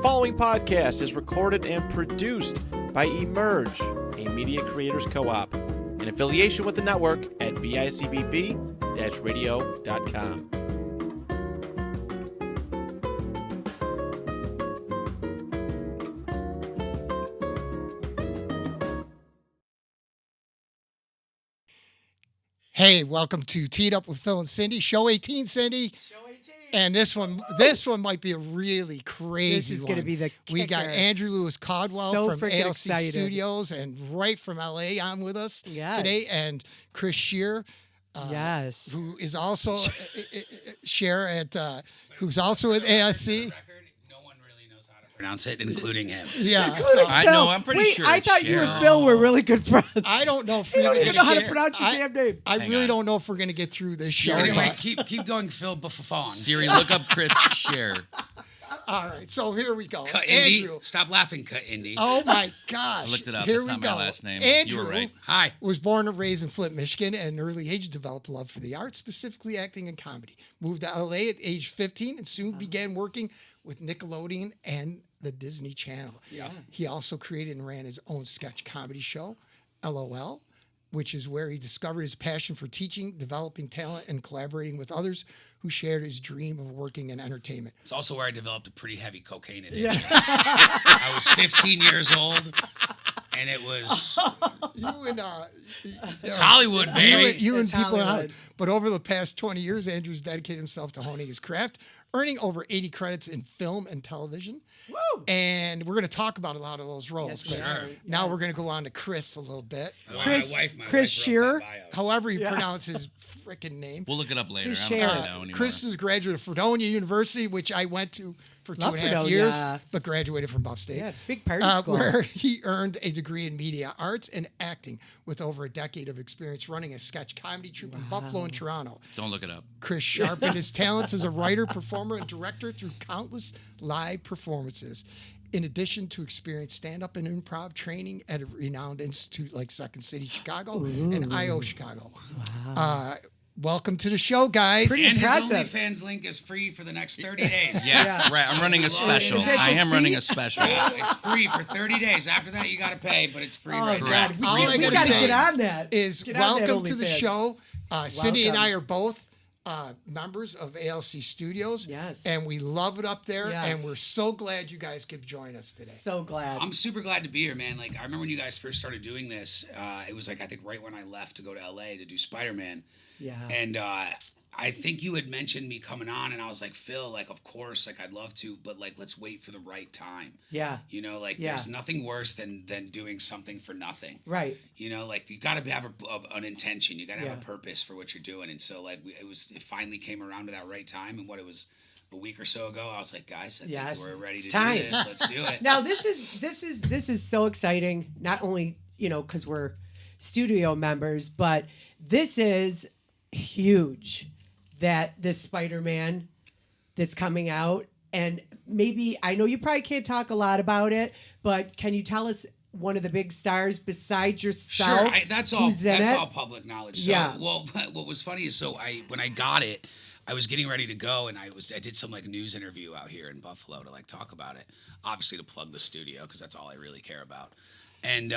following podcast is recorded and produced by Emerge, a media creators co-op, in affiliation with the network at bicbb-radio.com. Hey, welcome to Teed Up with Phil and Cindy, show 18, Cindy. Show 18. And this one might be a really crazy This is going to be the kicker. We got Andrew Lewis Caldwell from freaking ALC excited. Studios and right from LA on with us today, and Chris Scherr, who is also Scherr at who's also at ALC. Pronounce it, including him. Yeah, I know. I'm pretty sure. I thought you and Phil were really good friends. I don't know if you don't even know how to pronounce your damn name. I really don't know if we're going to get through this show. Anyway, keep going, Phil Buffon. Siri, look up Chris Scherr. All right, so here we go. Cut Andrew. Indy. Stop laughing, Cut Indy. Oh my gosh! I looked it up. Here That's we not go. my last name. Andrew, You were right. Hi. Was born and raised in Flint, Michigan, and at an early age developed love for the arts, specifically acting and comedy. Moved to LA at age 15 and soon began working with Nickelodeon and the Disney Channel. Yeah. He also created and ran his own sketch comedy show, LOL, which is where he discovered his passion for teaching, developing talent, and collaborating with others who shared his dream of working in entertainment. It's also where I developed a pretty heavy cocaine addiction. I was 15 years old, and it was... It's Hollywood, baby. You and It's people in Hollywood. Hollywood. But over the past 20 years, Andrew's dedicated himself to honing his craft, earning over 80 credits in film and television. Woo! And we're going to talk about a lot of those roles. Yes, but we are. now we're going to go on to Chris a little bit. Chris- my Chris wife wrote Scherr. that bio. However you pronounce his freaking name. We'll look it up later. Chris I don't Scherr. really know anymore. Chris is a graduate of Fredonia University, which I went to for Love 2.5 Fredonia. years, but graduated from Buff State. Yeah, big party school. Where he earned a degree in media arts and acting with over a decade of experience running a sketch comedy troupe in Buffalo and Toronto. Don't look it up. Chris sharpened his talents as a writer, performer, and director through countless live performances. In addition to experience stand-up and improv training at a renowned institute like Second City Chicago and IO Chicago. Wow. Welcome to the show, guys. Pretty And his impressive. OnlyFans link is free for the next 30 days. Yeah, right. I'm running a special. Is that I just am running me? a special. It's free for 30 days. After that, you got to pay, but it's free right now. Correct. We, All I we gotta got to say get on that. Is Get on that welcome to the OnlyFans. show. Cindy and Welcome. I are both members of ALC Studios. Yes. And we love it up there. Yeah. And we're so glad you guys could join us today. So glad. I'm super glad to be here, man. Like, I remember when you guys first started doing this, it was like, I think right when I left to go to LA to do Spider-Man. yeah. And I think you had mentioned me coming on, and I was like, Phil, like, of course, like, I'd love to, but like, let's wait for the right time. Yeah. You know, like, Yeah. there's nothing worse than doing something for nothing. Right. You know, like, you got to have an intention. You got to have Yeah. a purpose for what you're doing. And so, like, it finally came around to that right time. And what it was a week or so ago, I was like, guys, I Yes, think we're ready it's to time. do this. Let's do it. Now this is so exciting. Not only because we're studio members, but this is huge. That this Spider-Man that's coming out, and maybe I know you probably can't talk a lot about it, but can you tell us one of the big stars besides yourself? Sure, that's all. who's in That's it? all public knowledge. So, Yeah. well, what was funny is when I got it, I was getting ready to go, and I did some like news interview out here in Buffalo to like talk about it. Obviously to plug the studio because that's all I really care about. And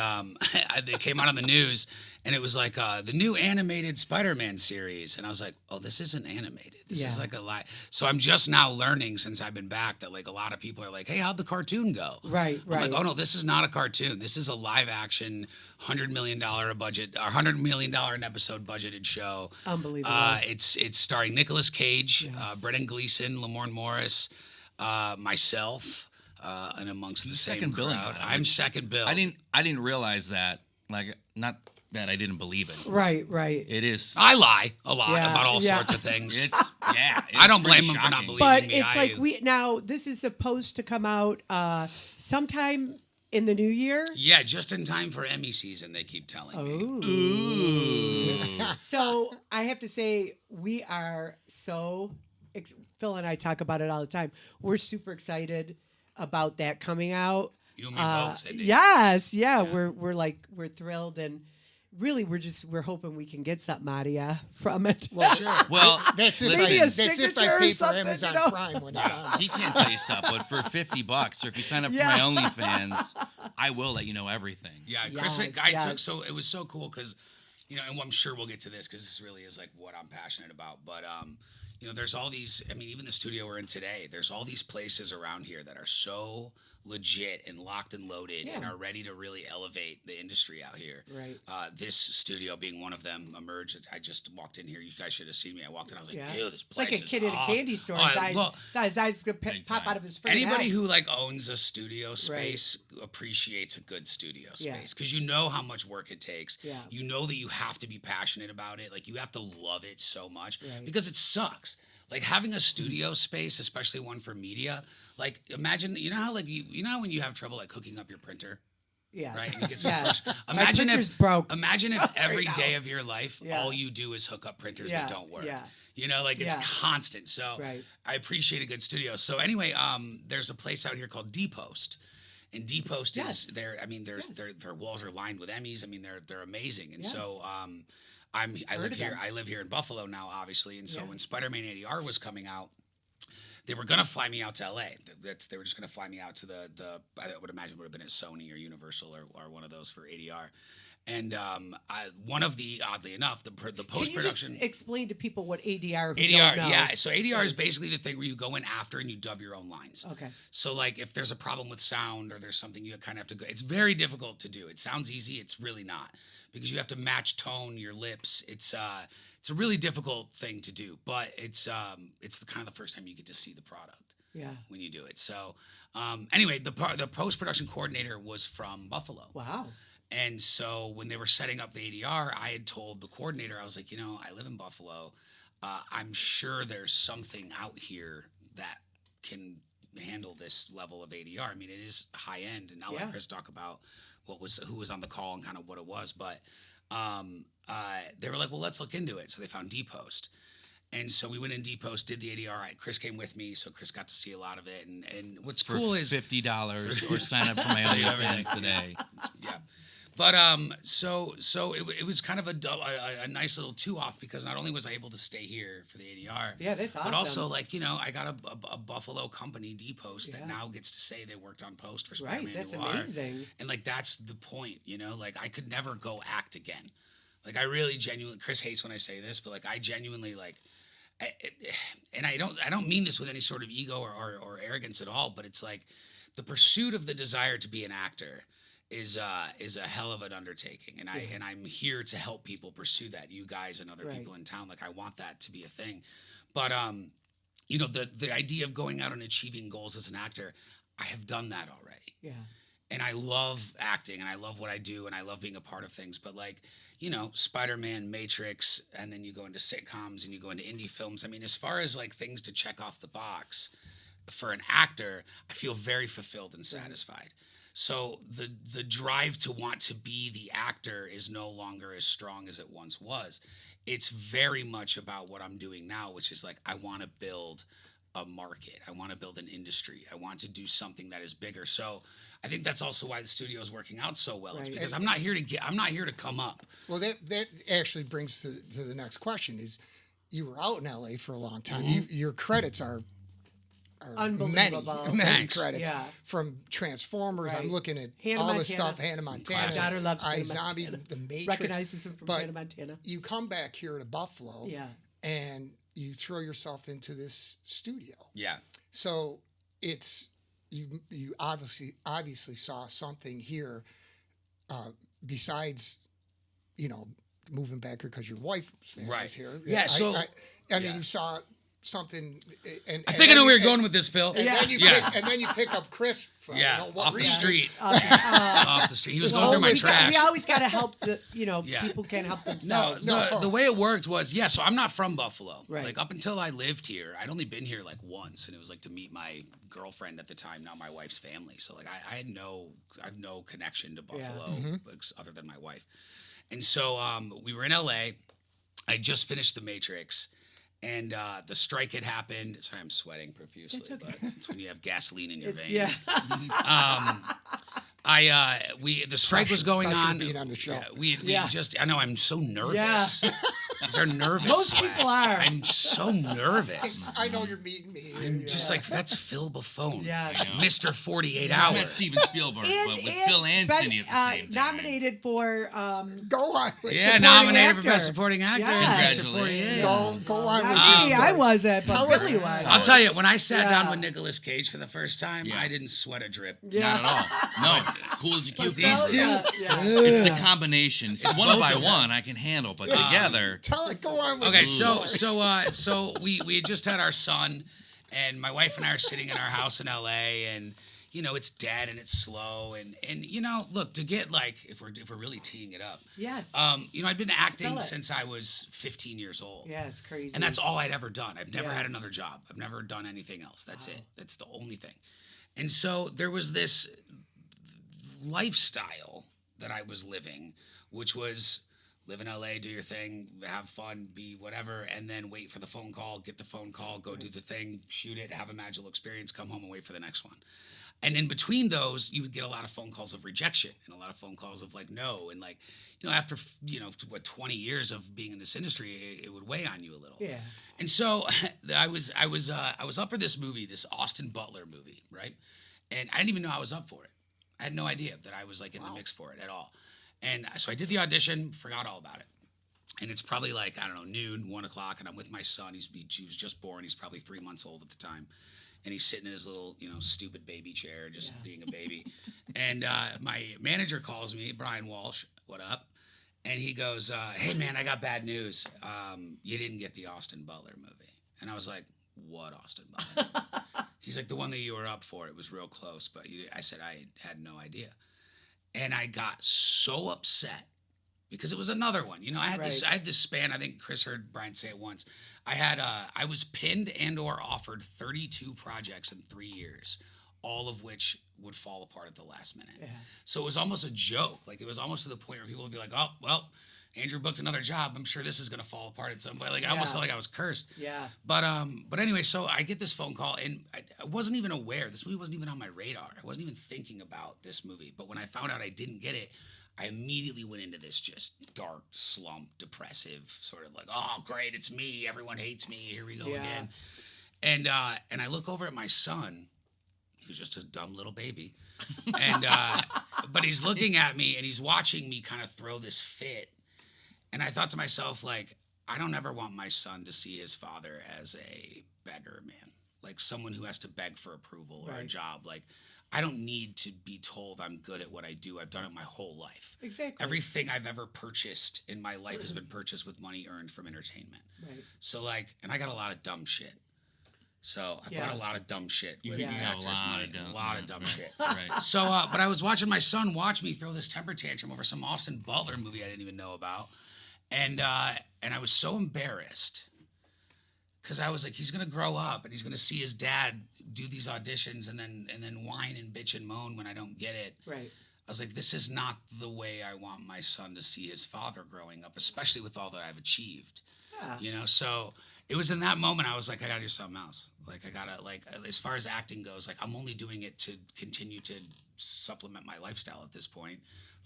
they came out on the news, and it was like the new animated Spider-Man series. And I was like, oh, this isn't animated. This is Yeah. like a lie. So I'm just now learning since I've been back that like a lot of people are like, hey, how'd the cartoon go? Right, I'm like, right. oh no, this is not a cartoon. This is a live action, $100 million a budget, or $100 million an episode budgeted show. Unbelievable. It's starring Nicolas Cage, Brendan Gleeson, Lamorne Morris, myself. And amongst the same second billing crowd. guy. I'm second bill. I didn't realize that. Like, not that I didn't believe it. Right. It is. I lie a lot Yeah, about all yeah. sorts of things. It's yeah. It's I don't pretty blame him for not shocking. believing But me. it's like this is supposed to come out sometime in the new year. Yeah, just in time for Emmy season, they keep telling me. Ooh. So I have to say, we are so. Phil and I talk about it all the time. We're super excited about that coming out. You and me both, Cindy. Yes, yeah. We're thrilled and really, we're hoping we can get something out of you from it. Well, Sure. Well, that's if Maybe a I pay signature for or something, Amazon you know? Prime when it's on. he can't tell you stuff, but for $50, or if you sign up Yeah. for my OnlyFans, I will let you know everything. Yeah, Chris, Yes, I yes. took, so it was so cool because, you know, and I'm sure we'll get to this because this really is like what I'm passionate about. But, you know, there's all these, I mean, even the studio we're in today, there's all these places around here that are so legit and locked and loaded and Yeah. are ready to really elevate the industry out here. Right. This studio being one of them emerged. I just walked in here. You guys should have seen me. I walked in. I was like, Yeah. ew, this It's place like a is kid in a awesome. candy store. Oh, His eyes gonna Big pop time. out of his freaking Anybody head. who like owns a studio space appreciates a good studio Yeah. space because you know how much work it takes. Yeah. You know that you have to be passionate about it. Like you have to love it so much Right. because it sucks. Like having a studio space, especially one for media. Like imagine, you know how like you know how when you have trouble like hooking up your printer. Yes. Right, and you get some Yes. frust- My Imagine printer's if broke Imagine if every now. day of your life, Yeah. all you do is hook up printers Yeah, that don't work. yeah. You know, like it's Yeah. constant. So Right. I appreciate a good studio. So anyway, there's a place out here called D-Post. And D-Post Yes. is there. I mean, Yes. their walls are lined with Emmys. I mean, they're amazing. And Yes. so I Heard live of here. them. I live here in Buffalo now, obviously. And so Yeah. when Spider-Man ADR was coming out, they were gonna fly me out to LA. They were just gonna fly me out to the I would imagine would have been at Sony or Universal or one of those for ADR. And one of the oddly enough the Can post you just production explain to people what ADR who ADR, don't know? yeah. So ADR is basically the thing where you go in after and you dub your own lines. Okay. So like if there's a problem with sound or there's something you kind of have to go. It's very difficult to do. It sounds easy. It's really not because you have to match tone, your lips. It's a really difficult thing to do, but it's the kind of the first time you get to see the product Yeah. when you do it. So anyway, the post production coordinator was from Buffalo. Wow. And so when they were setting up the ADR, I had told the coordinator, I was like, you know, I live in Buffalo. I'm sure there's something out here that can handle this level of ADR. I mean, it is high end, and I'll Yeah. let Chris talk about who was on the call and kind of what it was. But they were like, well, let's look into it. So they found D-Post. And so we went in D-Post, did the ADR. Chris came with me, so Chris got to see a lot of it. And what's For cool is $50 or sign up for my Tell you everything. OnlyFans today. yeah. But so it was kind of a nice little two off because not only was I able to stay here for the ADR, Yeah, that's but also awesome. like, you know, I got a Buffalo company, D-Post, Yeah. that now gets to say they worked on post for Right, Spider-Man that's Noir. amazing. And like that's the point, you know, like I could never go act again. Like I really genuinely, Chris hates when I say this, but like I genuinely like. And I don't mean this with any sort of ego or arrogance at all, but it's like the pursuit of the desire to be an actor is a hell of an undertaking, and I'm here to help people pursue that. You guys and other Right. people in town, like I want that to be a thing. But you know, the idea of going out and achieving goals as an actor, I have done that already. Yeah. And I love acting and I love what I do and I love being a part of things. But like, you know, Spider-Man, Matrix, and then you go into sitcoms and you go into indie films. I mean, as far as like things to check off the box for an actor, I feel very fulfilled and satisfied. So the drive to want to be the actor is no longer as strong as it once was. It's very much about what I'm doing now, which is like I want to build a market. I want to build an industry. I want to do something that is bigger. So I think that's also why the studio is working out so well. It's Right. because I'm not here to come up. Well, that actually brings to the next question: is you were out in LA for a long time. Mm-hmm. Your credits are Unbelievable. many Thanks. credits Yeah. from Transformers. Right. I'm looking at Hannah all the Montana. stuff. Hannah Montana, Classic. My daughter loves Hannah iZombie, Montana. The Matrix. Recognizes him from but Hannah Montana. you come back here to Buffalo, Yeah. and you throw yourself into this studio. Yeah. So it's you obviously saw something here besides, you know, moving back here because your wife's family Right. is here. Yeah, I so- mean, yeah. you saw something. And I think I know where you're going with this, Phil. And then you Yeah. pick up Chris. For, I Yeah, don't know what off the reason. street. Off the street. He was Well, going through my we got- trash. We always got to help Yeah. people can't help No, themselves. the way it worked was, so I'm not from Buffalo. Right. Like up until I lived here, I'd only been here like once, and it was like to meet my girlfriend at the time, now my wife's family. So like I have no connection to Buffalo other than my wife. And so we were in LA. I just finished The Matrix. And the strike had happened. Sorry, I'm sweating profusely, It's okay. but it's when you have gasoline in your It's, veins. yeah. the strike was going Pressure on. being on the show. I know I'm so nervous. Yeah. These are nervous. Most sweats. people are. I'm so nervous. I know you're meeting me. I'm just like, that's Phil Buffone. Yes. Mr. 48 I met Hours. Steven Spielberg, but with Phil and been, Cindy at the same time. nominated for Go on. Yeah, supporting nominated for actor. Best Supporting Actor Yeah. in Mr. 48. Go on with me, your I story. wasn't, but Tell us- Billy was. I'll tell you, when I sat down Yeah. with Nicolas Cage for the first time, Yeah. I didn't sweat a drip. Not at all. No, cool as a cucumber. These two? Yeah. It's the combination. It's one both by of them. one I can handle, but together. Tell it. Go on with Okay, your so we had just had our son, and my wife and I are sitting in our house in LA, and it's dead and it's slow, and look, to get like if we're really teeing it up. Yes. I'd been acting Spell it. since I was 15 years old. Yeah, it's crazy. And that's all I'd ever done. I've never Yeah. had another job. I've never done anything else. That's it. That's the only thing. And so there was this lifestyle that I was living, which was live in LA, do your thing, have fun, be whatever, and then wait for the phone call, get the phone call, go do the thing, shoot it, have a magical experience, come home and wait for the next one. And in between those, you would get a lot of phone calls of rejection and a lot of phone calls of like no, and like after 20 years of being in this industry, it would weigh on you a little. Yeah. And so I was up for this movie, this Austin Butler movie, right? And I didn't even know I was up for it. I had no idea that I was like in the mix for it at all. And so I did the audition, forgot all about it. And it's probably like, I don't know, noon, 1 o'clock, and I'm with my son. He was just born. He's probably 3 months old at the time. And he's sitting in his little, stupid baby chair, just being a baby. And my manager calls me, Brian Walsh, what up? And he goes, hey, man, I got bad news. You didn't get the Austin Butler movie. And I was like, what Austin Butler movie? He's like, the one that you were up for. It was real close. But I said, I had no idea. And I got so upset because it was another one. I had this span. I think Chris heard Brian say it once. I was pinned and or offered 32 projects in 3 years, all of which would fall apart at the last minute. Yeah. So it was almost a joke. Like it was almost to the point where people would be like, oh, well, Andrew booked another job. I'm sure this is going to fall apart at some point. Like I almost felt like I was cursed. Yeah. But anyway, so I get this phone call and I wasn't even aware. This movie wasn't even on my radar. I wasn't even thinking about this movie. But when I found out I didn't get it, I immediately went into this just dark slump, depressive, sort of like, oh, great, it's me. Everyone hates me. Here we go again. And I look over at my son, who's just a dumb little baby. And but he's looking at me and he's watching me kind of throw this fit. And I thought to myself, like, I don't ever want my son to see his father as a beggar, man. Like someone who has to beg for approval or a job. Like, I don't need to be told I'm good at what I do. I've done it my whole life. Exactly. Everything I've ever purchased in my life has been purchased with money earned from entertainment. Right. So, like, and I got a lot of dumb shit. So I bought a lot of dumb shit. With got actors' a lot money, of dumb- a lot of dumb shit. Right. So, but I was watching my son watch me throw this temper tantrum over some Austin Butler movie I didn't even know about, and I was so embarrassed because I was like, he's gonna grow up and he's gonna see his dad do these auditions and then whine and bitch and moan when I don't get it. Right. I was like, this is not the way I want my son to see his father growing up, especially with all that I've achieved. Yeah. So it was in that moment I was like, I gotta do something else. Like I gotta, like, as far as acting goes, like I'm only doing it to continue to supplement my lifestyle at this point.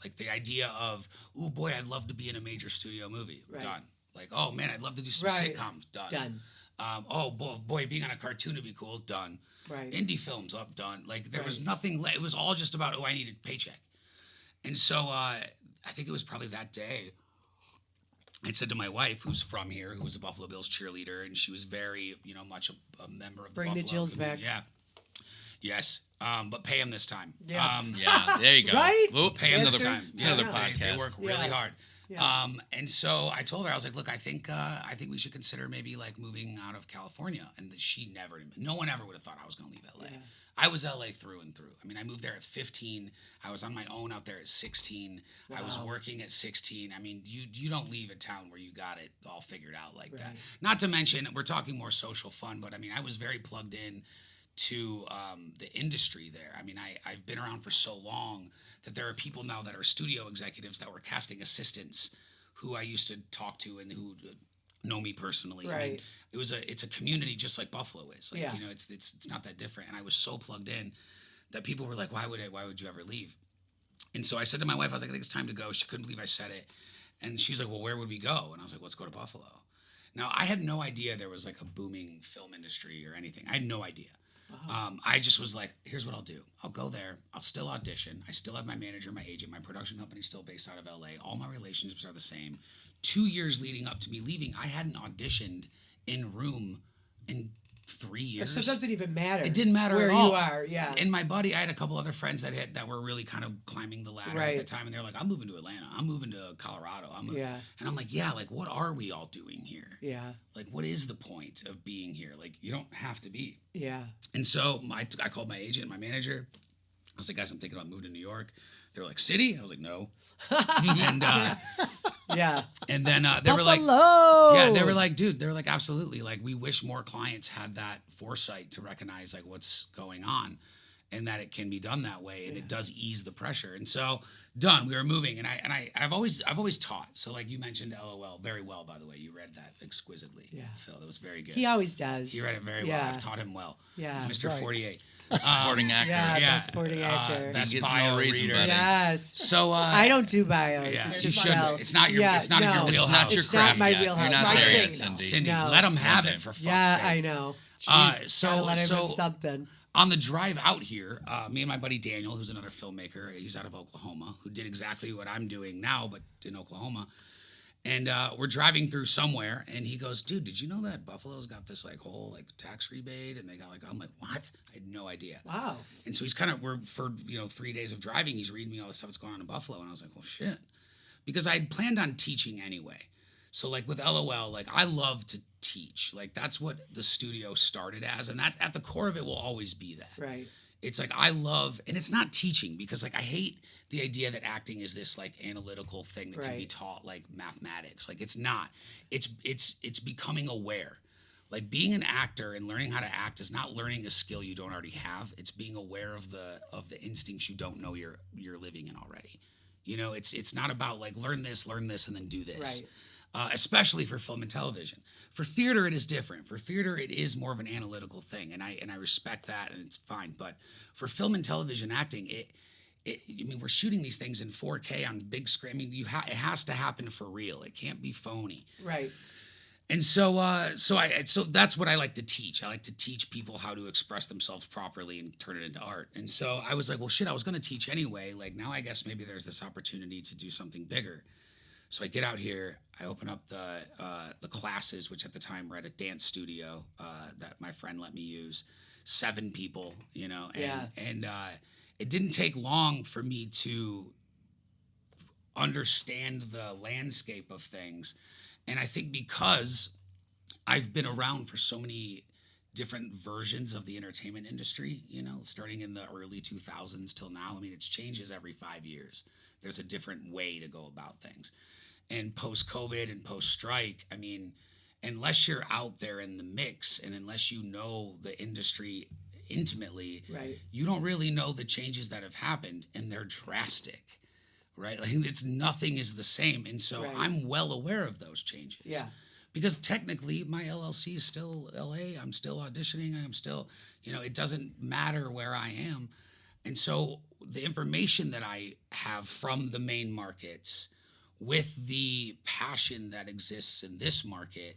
Like the idea of, ooh boy, I'd love to be in a major studio movie. Right. Done. Like, oh man, I'd love to do some sitcoms. Done. Oh boy, being on a cartoon would be cool. Done. Right. Indie films up. Done. Like there was nothing. It was all just about, oh, I needed a paycheck. And so I think it was probably that day I said to my wife, who's from here, who was a Buffalo Bills cheerleader, and she was very, much a member of the Bring the Buffalo Jills back. community. Yeah. Yes. But pay him this time. Yeah. Yeah, there you go. Right? Oop, Pay him this time. Bastards. It's another Yeah. podcast. They work really Yeah. hard. Yeah. And so I told her, I was like, look, I think we should consider maybe like moving out of California. And no one ever would have thought I was going to leave LA. Yeah. I was LA through and through. I mean, I moved there at 15. I was on my own out there at 16. I was working at 16. I mean, you don't leave a town where you got it all figured out like that. Not to mention, we're talking more social fun, but I mean, I was very plugged in to the industry there. I mean, I've been around for so long that there are people now that are studio executives that were casting assistants who I used to talk to and who know me personally. Right. I mean, it's a community just like Buffalo is. Like, Yeah. it's not that different. And I was so plugged in that people were like, why would you ever leave? And so I said to my wife, I was like, I think it's time to go. She couldn't believe I said it. And she was like, well, where would we go? And I was like, let's go to Buffalo. Now, I had no idea there was like a booming film industry or anything. I had no idea. I just was like, here's what I'll do. I'll go there. I'll still audition. I still have my manager, my agent. My production company's still based out of LA. All my relationships are the same. 2 years leading up to me leaving, I hadn't auditioned in room in 3 years. So it doesn't even matter. It didn't matter where at all. you are. Yeah. And my buddy, I had a couple other friends that were really kind of climbing the ladder at the time, and they're like, "I'm moving to Atlanta. I'm moving to Colorado. Yeah. And I'm like, "Yeah, like what are we all doing here? Yeah. Like what is the point of being here? Like you don't have to be." Yeah. And so I called my agent, my manager. I was like, "Guys, I'm thinking about moving to New York." They were like, "City?" I was like, "No." And Yeah. and then they were like, Buffalo. yeah, they were like, dude, they were like, absolutely. Like, we wish more clients had that foresight to recognize like what's going on and that it can be done that way. And it does ease the pressure. And so done, we were moving. And I've always taught. So like you mentioned LOL very well, by the way, you read that exquisitely. Yeah. Phil, that was very good. He always does. He read it very Yeah. well. I've taught him well. Yeah. Mr. Right. 48. Supporting actor. Yeah, Yeah. best sporting actor. Best Give no bio reason, reader. buddy. Yes. So I don't do bios. Yeah, It's you just shouldn't. well, It's not your. yeah, It's not in no. your It's wheelhouse. not your It's not craft my yet. wheelhouse. You're not It's my there yet, thing. Cindy. Cindy, No. let him have Okay. it for fuck's Yeah, sake. I know. Gotta So let him so have something. on the drive out here, me and my buddy Daniel, who's another filmmaker, he's out of Oklahoma, who did exactly what I'm doing now, but in Oklahoma. And we're driving through somewhere, and he goes, "Dude, did you know that Buffalo's got this like whole like tax rebate?" And they got like, I'm like, "What?" I had no idea. Wow. And so he's kind of, for 3 days of driving, he's reading me all the stuff that's going on in Buffalo, and I was like, "Well, shit," because I had planned on teaching anyway. So like with LOL, like I love to teach. Like that's what the studio started as, and that at the core of it will always be that. Right. It's like I love, and it's not teaching because like I hate the idea that acting is this like analytical thing that can be Right. taught like mathematics. Like it's not. It's becoming aware. Like being an actor and learning how to act is not learning a skill you don't already have. It's being aware of the instincts you don't know you're living in already. You know, it's not about like learn this, and then do this. Right. Especially for film and television. For theater, it is different. For theater, it is more of an analytical thing, and I respect that, and it's fine. But for film and television acting, I mean, we're shooting these things in 4K on big screen. I mean, it has to happen for real. It can't be phony. Right. And so that's what I like to teach. I like to teach people how to express themselves properly and turn it into art. And so I was like, well, shit, I was going to teach anyway. Like now, I guess maybe there's this opportunity to do something bigger. So I get out here, I open up the classes, which at the time were at a dance studio that my friend let me use. 7 people, you know, and it didn't take long for me to understand the landscape of things. And I think because I've been around for so many different versions of the entertainment industry, you know, starting in the early 2000s till now. I mean, it changes every 5 years. There's a different way to go about things. And post-COVID and post-strike, I mean, unless you're out there in the mix and unless you know the industry intimately, Right. you don't really know the changes that have happened, and they're drastic, right? Like nothing is the same. And so Right. I'm well aware of those changes. Yeah. Because technically my LLC is still LA. I'm still auditioning. I'm still, you know, it doesn't matter where I am. And so the information that I have from the main markets with the passion that exists in this market,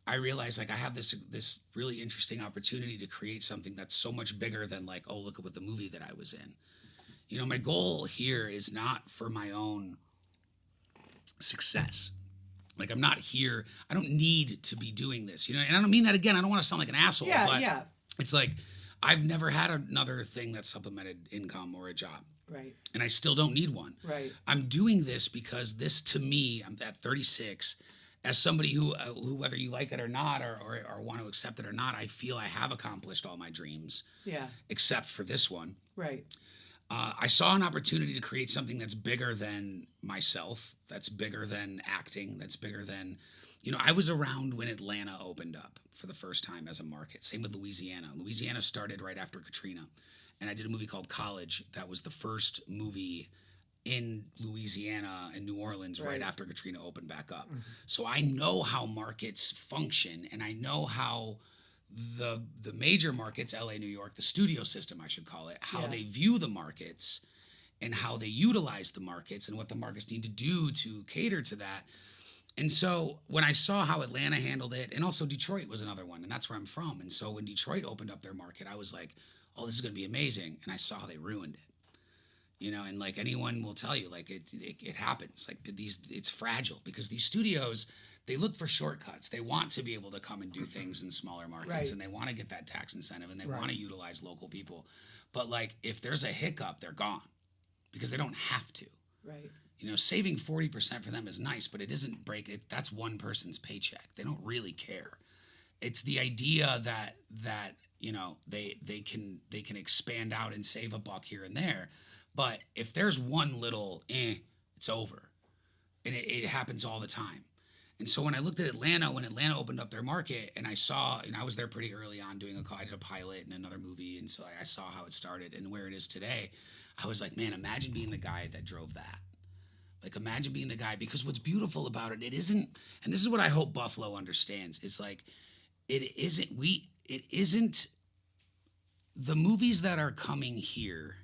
I realize like I have this really interesting opportunity to create something that's so much bigger than like, oh, look at what the movie that I was in. You know, my goal here is not for my own success. Like I'm not here, I don't need to be doing this, you know, and I don't mean that again, I don't want to sound like an asshole, Yeah, but yeah. it's like I've never had another thing that supplemented income or a job. Right. And I still don't need one. Right. I'm doing this because this, to me, I'm at 36, as somebody who whether you like it or not, or want to accept it or not, I feel I have accomplished all my dreams, Yeah. except for this one. Right. I saw an opportunity to create something that's bigger than myself, that's bigger than acting, that's bigger than, you know, I was around when Atlanta opened up for the first time as a market. Same with Louisiana. Louisiana started right after Katrina. And I did a movie called College. That was the first movie in Louisiana and New Orleans right after Katrina opened back up. Mm-hmm. So I know how markets function, and I know how the major markets, LA, New York, the studio system, I should call it, how they view the markets. and how they utilize the markets and what the markets need to do to cater to that. And so when I saw how Atlanta handled it, and also Detroit was another one, and that's where I'm from. And so when Detroit opened up their market, I was like, oh, this is going to be amazing. And I saw how they ruined it. You know, and like anyone will tell you, like it happens. Like it's fragile because these studios, they look for shortcuts. They want to be able to come and do things in smaller markets, Right. and they want to get that tax incentive, and they Right. want to utilize local people. But like if there's a hiccup, they're gone because they don't have to. Right. You know, saving 40% for them is nice, but it isn't break it. That's one person's paycheck. They don't really care. It's the idea that you know they can expand out and save a buck here and there. But if there's one little it's over. And it happens all the time. And so when I looked at Atlanta, when Atlanta opened up their market, and I saw, and I was there pretty early on doing I did a pilot and another movie, and so I saw how it started and where it is today. I was like, man, imagine being the guy that drove that. Like, imagine being the guy, because what's beautiful about it isn't, and this is what I hope Buffalo understands, it's like, it isn't the movies that are coming here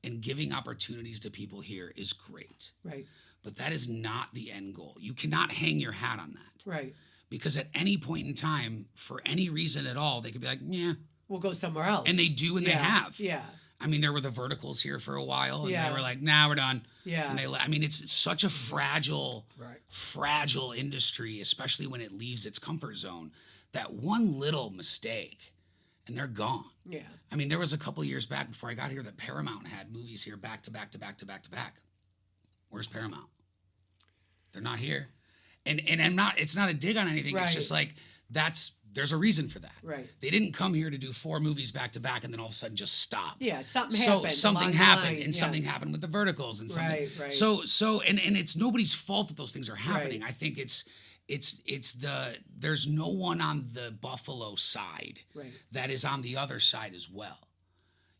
and giving opportunities to people here is great. Right. But that is not the end goal. You cannot hang your hat on that. Right. Because at any point in time, for any reason at all, they could be like, yeah. We'll go somewhere else. And they do, and they have. Yeah. I mean, there were the verticals here for a while, and Yeah. they were like, nah, we're done. Yeah. And I mean, it's such a fragile, Right. fragile industry, especially when it leaves its comfort zone, that one little mistake, and they're gone. Yeah. I mean, there was a couple years back before I got here that Paramount had movies here back to back to back to back to back. Where's Paramount? They're not here. And I'm not, it's not a dig on anything. Right. It's just like, there's a reason for that. Right. They didn't come here to do 4 movies back to back and then all of a sudden just stop. Yeah. Something So happened. something along the happened, line. and Yeah. something happened with the verticals and something. Right. So and it's nobody's fault that those things are happening. Right. I think there's no one on the Buffalo side Right. that is on the other side as well.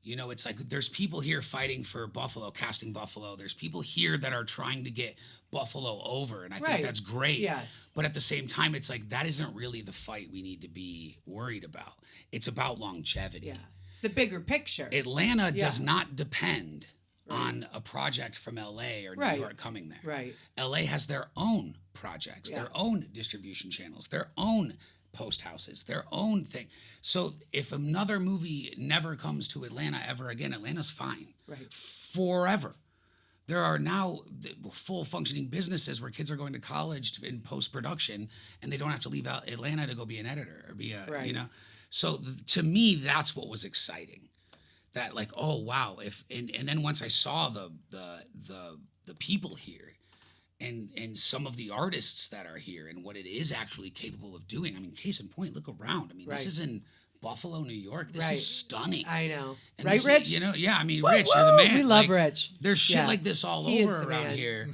You know, it's like there's people here fighting for Buffalo, casting Buffalo. There's people here that are trying to get Buffalo over, and I think Right. that's great. Yes. But at the same time, it's like that isn't really the fight we need to be worried about. It's about longevity. Yeah. It's the bigger picture. Atlanta does Yeah. not depend on a project from LA or New Right. York coming there. Right. LA has their own projects, Yeah. their own distribution channels, their own post houses, their own thing. So if another movie never comes to Atlanta ever again, Atlanta's fine. Right. Forever. There are now full functioning businesses where kids are going to college in post production, and they don't have to leave out Atlanta to go be an editor or be a, Right. you know. So to me, that's what was exciting. That like, oh wow, and then once I saw the people here, and some of the artists that are here, and what it is actually capable of doing. I mean, case in point, look around. I mean, Right. this is in Buffalo, New York. This Right. is stunning. I know. And Right, this is- Rich? you know, yeah. I mean, Woo, Rich, you're the woo! man. We love Like, Rich. There's shit Yeah. like this all He is over the around man. here.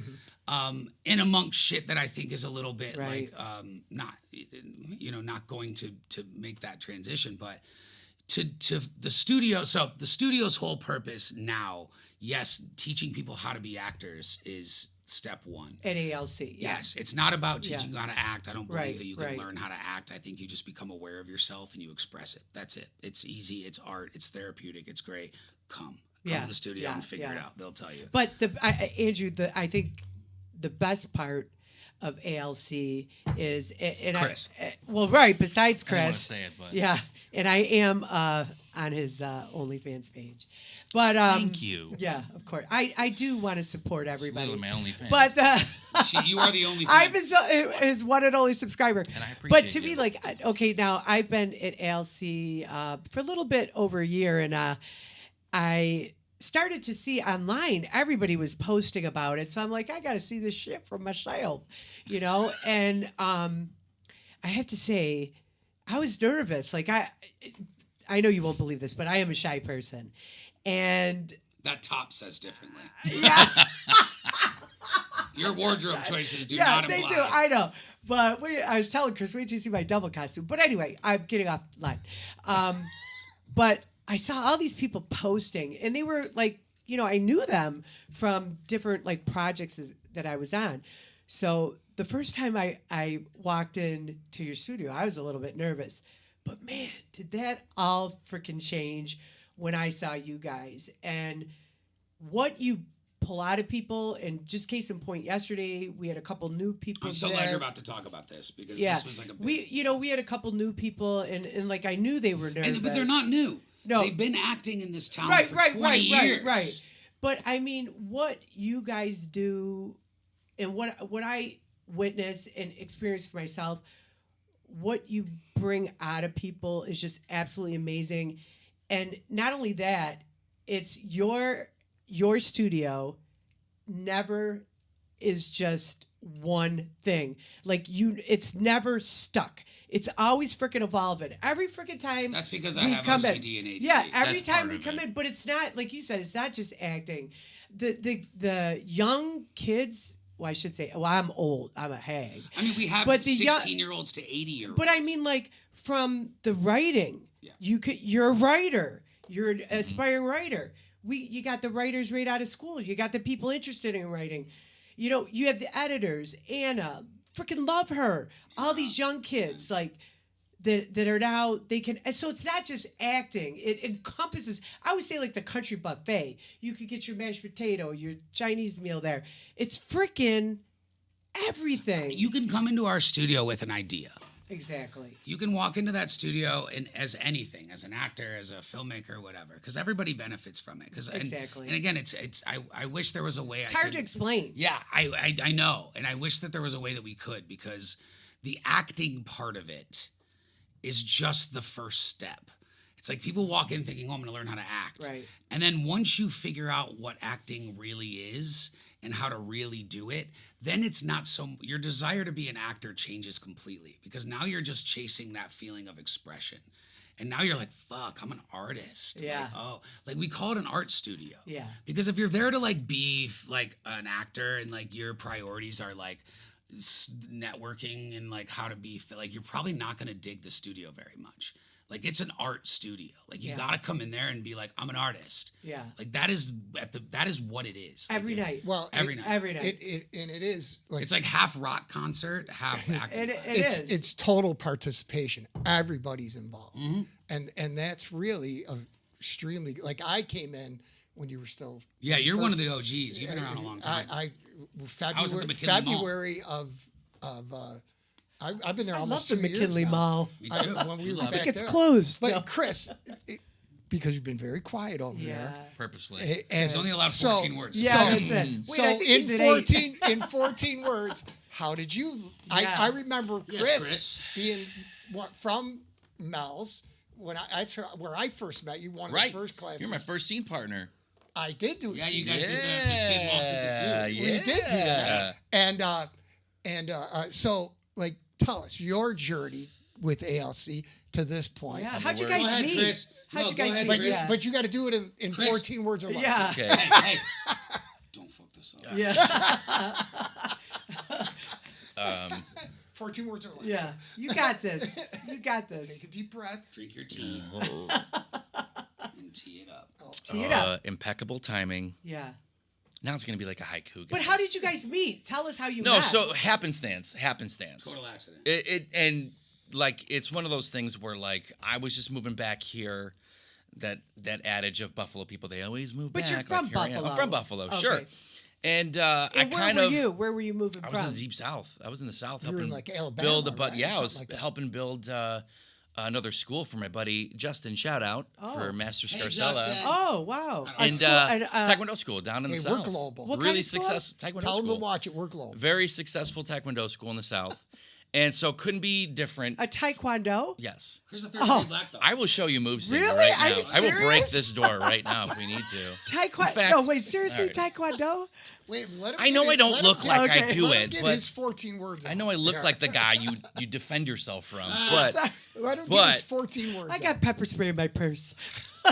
In amongst shit that I think is a little bit Right. like not going to make that transition, but to the studio. So the studio's whole purpose now, yes, teaching people how to be actors is step one. At ALC. Yeah. Yes, it's not about teaching Yeah. you how to act. I don't believe Right, that you can right. learn how to act. I think you just become aware of yourself and you express it. That's it. It's easy. It's art. It's therapeutic. It's great. Come Yeah, to the studio yeah, and figure it yeah. out. They'll tell you. But Andrew, I think the best part of ALC is Chris. Besides I didn't wanna Chris, say it, but yeah, and I am on his OnlyFans page, but thank you. Yeah, of course, I do want to support everybody, Literally my only fan. but You are the only fan. I've been his one and only subscriber, And I but appreciate to me, you. like, okay, now I've been at ALC for a little bit over a year, and I started to see online everybody was posting about it, so I'm like, I got to see this shit for myself, you know. And I have to say, I was nervous. Like I know you won't believe this, but I am a shy person, and That top says differently. yeah, Your wardrobe choices do yeah, not they imply. do. I know, but I was telling Chris, wait till you see my double costume. But anyway, I'm getting off line. But I saw all these people posting, and they were like, you know, I knew them from different like projects that I was on. So the first time I walked into your studio, I was a little bit nervous. But man, did that all freaking change when I saw you guys and what you pull out of people. And just case in point, yesterday we had a couple new people. I'm so there. glad you're about to talk about this because this was like a big... we had a couple new people, and like I knew they were nervous. but they're not new. No. They've been acting in this town for 20 years. Right. But I mean, what you guys do, and what I witness and experience for myself, what you bring out of people is just absolutely amazing. And not only that, it's your studio never is just one thing. Like it's never stuck. It's always freaking evolving. Every freaking time. That's because I have OCD and ADD. Yeah, every That's time part we of come it. in, but it's not like you said. It's not just acting. The young kids. Well, I should say. Well, I'm old. I'm a hag. I mean, we have But the 16-year-olds to 80-year-olds. But I mean, like from the writing, Yeah. You're a writer. You're an aspiring writer. You got the writers right out of school. You got the people interested in writing. You know, you have the editors. Anna, freaking love her. All these young kids, like that are now they can. And so it's not just acting. It encompasses. I would say like the country buffet. You could get your mashed potato, your Chinese meal there. It's freaking everything. You can come into our studio with an idea. Exactly. You can walk into that studio and as anything, as an actor, as a filmmaker, whatever, because everybody benefits from it. Exactly. And again, I wish there was a way. It's hard to explain. Yeah, I know, and I wish that there was a way that we could, because the acting part of it is just the first step. It's like people walk in thinking, "Oh, I'm going to learn how to act," Right. And then once you figure out what acting really is and how to really do it, then it's not so, your desire to be an actor changes completely, because now you're just chasing that feeling of expression. And now you're like, fuck, I'm an artist. Yeah. Like we call it an art studio. Yeah. Because if you're there to like be like an actor and like your priorities are like networking and like how to be, like you're probably not going to dig the studio very much. Like it's an art studio. Like you got to come in there and be like, I'm an artist. Yeah. Like that is what it is. Like Every night. Well, Every night. Every night. it is like It's like half rock concert, half acting. it's total participation. Everybody's involved, and that's really extremely. Like I came in when you were still. Yeah, you're one of the OGs. You've been around a long time. I was at the McKinley Mall. February of I've been there I love almost the 2 years McKinley now. Mall. Me too. When we were I back think it's there. closed. But No. Chris, because you've been very quiet over there. Purposely. And It's only allowed 14 words. Yeah, So- that's it. Wait, So I think he's at 8. in 14 words, how did you? Yeah. I remember Yes, Chris being from Mel's when that's where I first met you. One of Right. the first classes. You're my first scene partner. I did do. Yeah, a you scene. guys did the Kid Lost at the Zoo. We did do that. And so like tell us your journey with ALC to this point. Yeah. How'd you Go guys ahead, meet? Chris. How'd No, you go guys ahead, meet? But, Chris. Yeah. but you got to do it in Chris. 14 words or less. Yeah. Okay. Hey, don't fuck this up. Yeah. 14 words or less. Yeah. You got this. You got this. Take a deep breath. Drink your tea and tee it up. Tee it up. Impeccable timing. Yeah. Now it's gonna be like a haiku. But guys. how did you guys meet? Tell us how you No, met. so happenstance. Total accident. And like it's one of those things where like I was just moving back here. That adage of Buffalo people, they always move But back. you're from like, here I am. Buffalo. I'm from Buffalo, Okay. sure. And I And where kind were of you? Where were you moving I was in from? the deep south. I was in the south You were helping in, like, Alabama, build a right? yeah, I Something was like that. helping build another school for my buddy Justin. Shout out for Master Hey, Scarcella. Justin. Oh, wow. A And school- Taekwondo school down in Hey, the we're south. global. What kind really of school? successful Taekwondo Tell them school. to watch it. We're global. Very successful Taekwondo school in the south. And so couldn't be different. A taekwondo? Yes. Here's the third grade black belt. I will show you moves Cindy, Really? right Are now. you I will break serious? this door right now if we need to. Taekwondo? In fact- No, wait, seriously, All right. taekwondo? Wait, let him I know get I it- don't let look him like Okay. I do let him it, get but his 14 words I out. know I look Here. like the guy you defend yourself from. But Sorry. Let him get but- his 14 words I out. got pepper spray in my purse.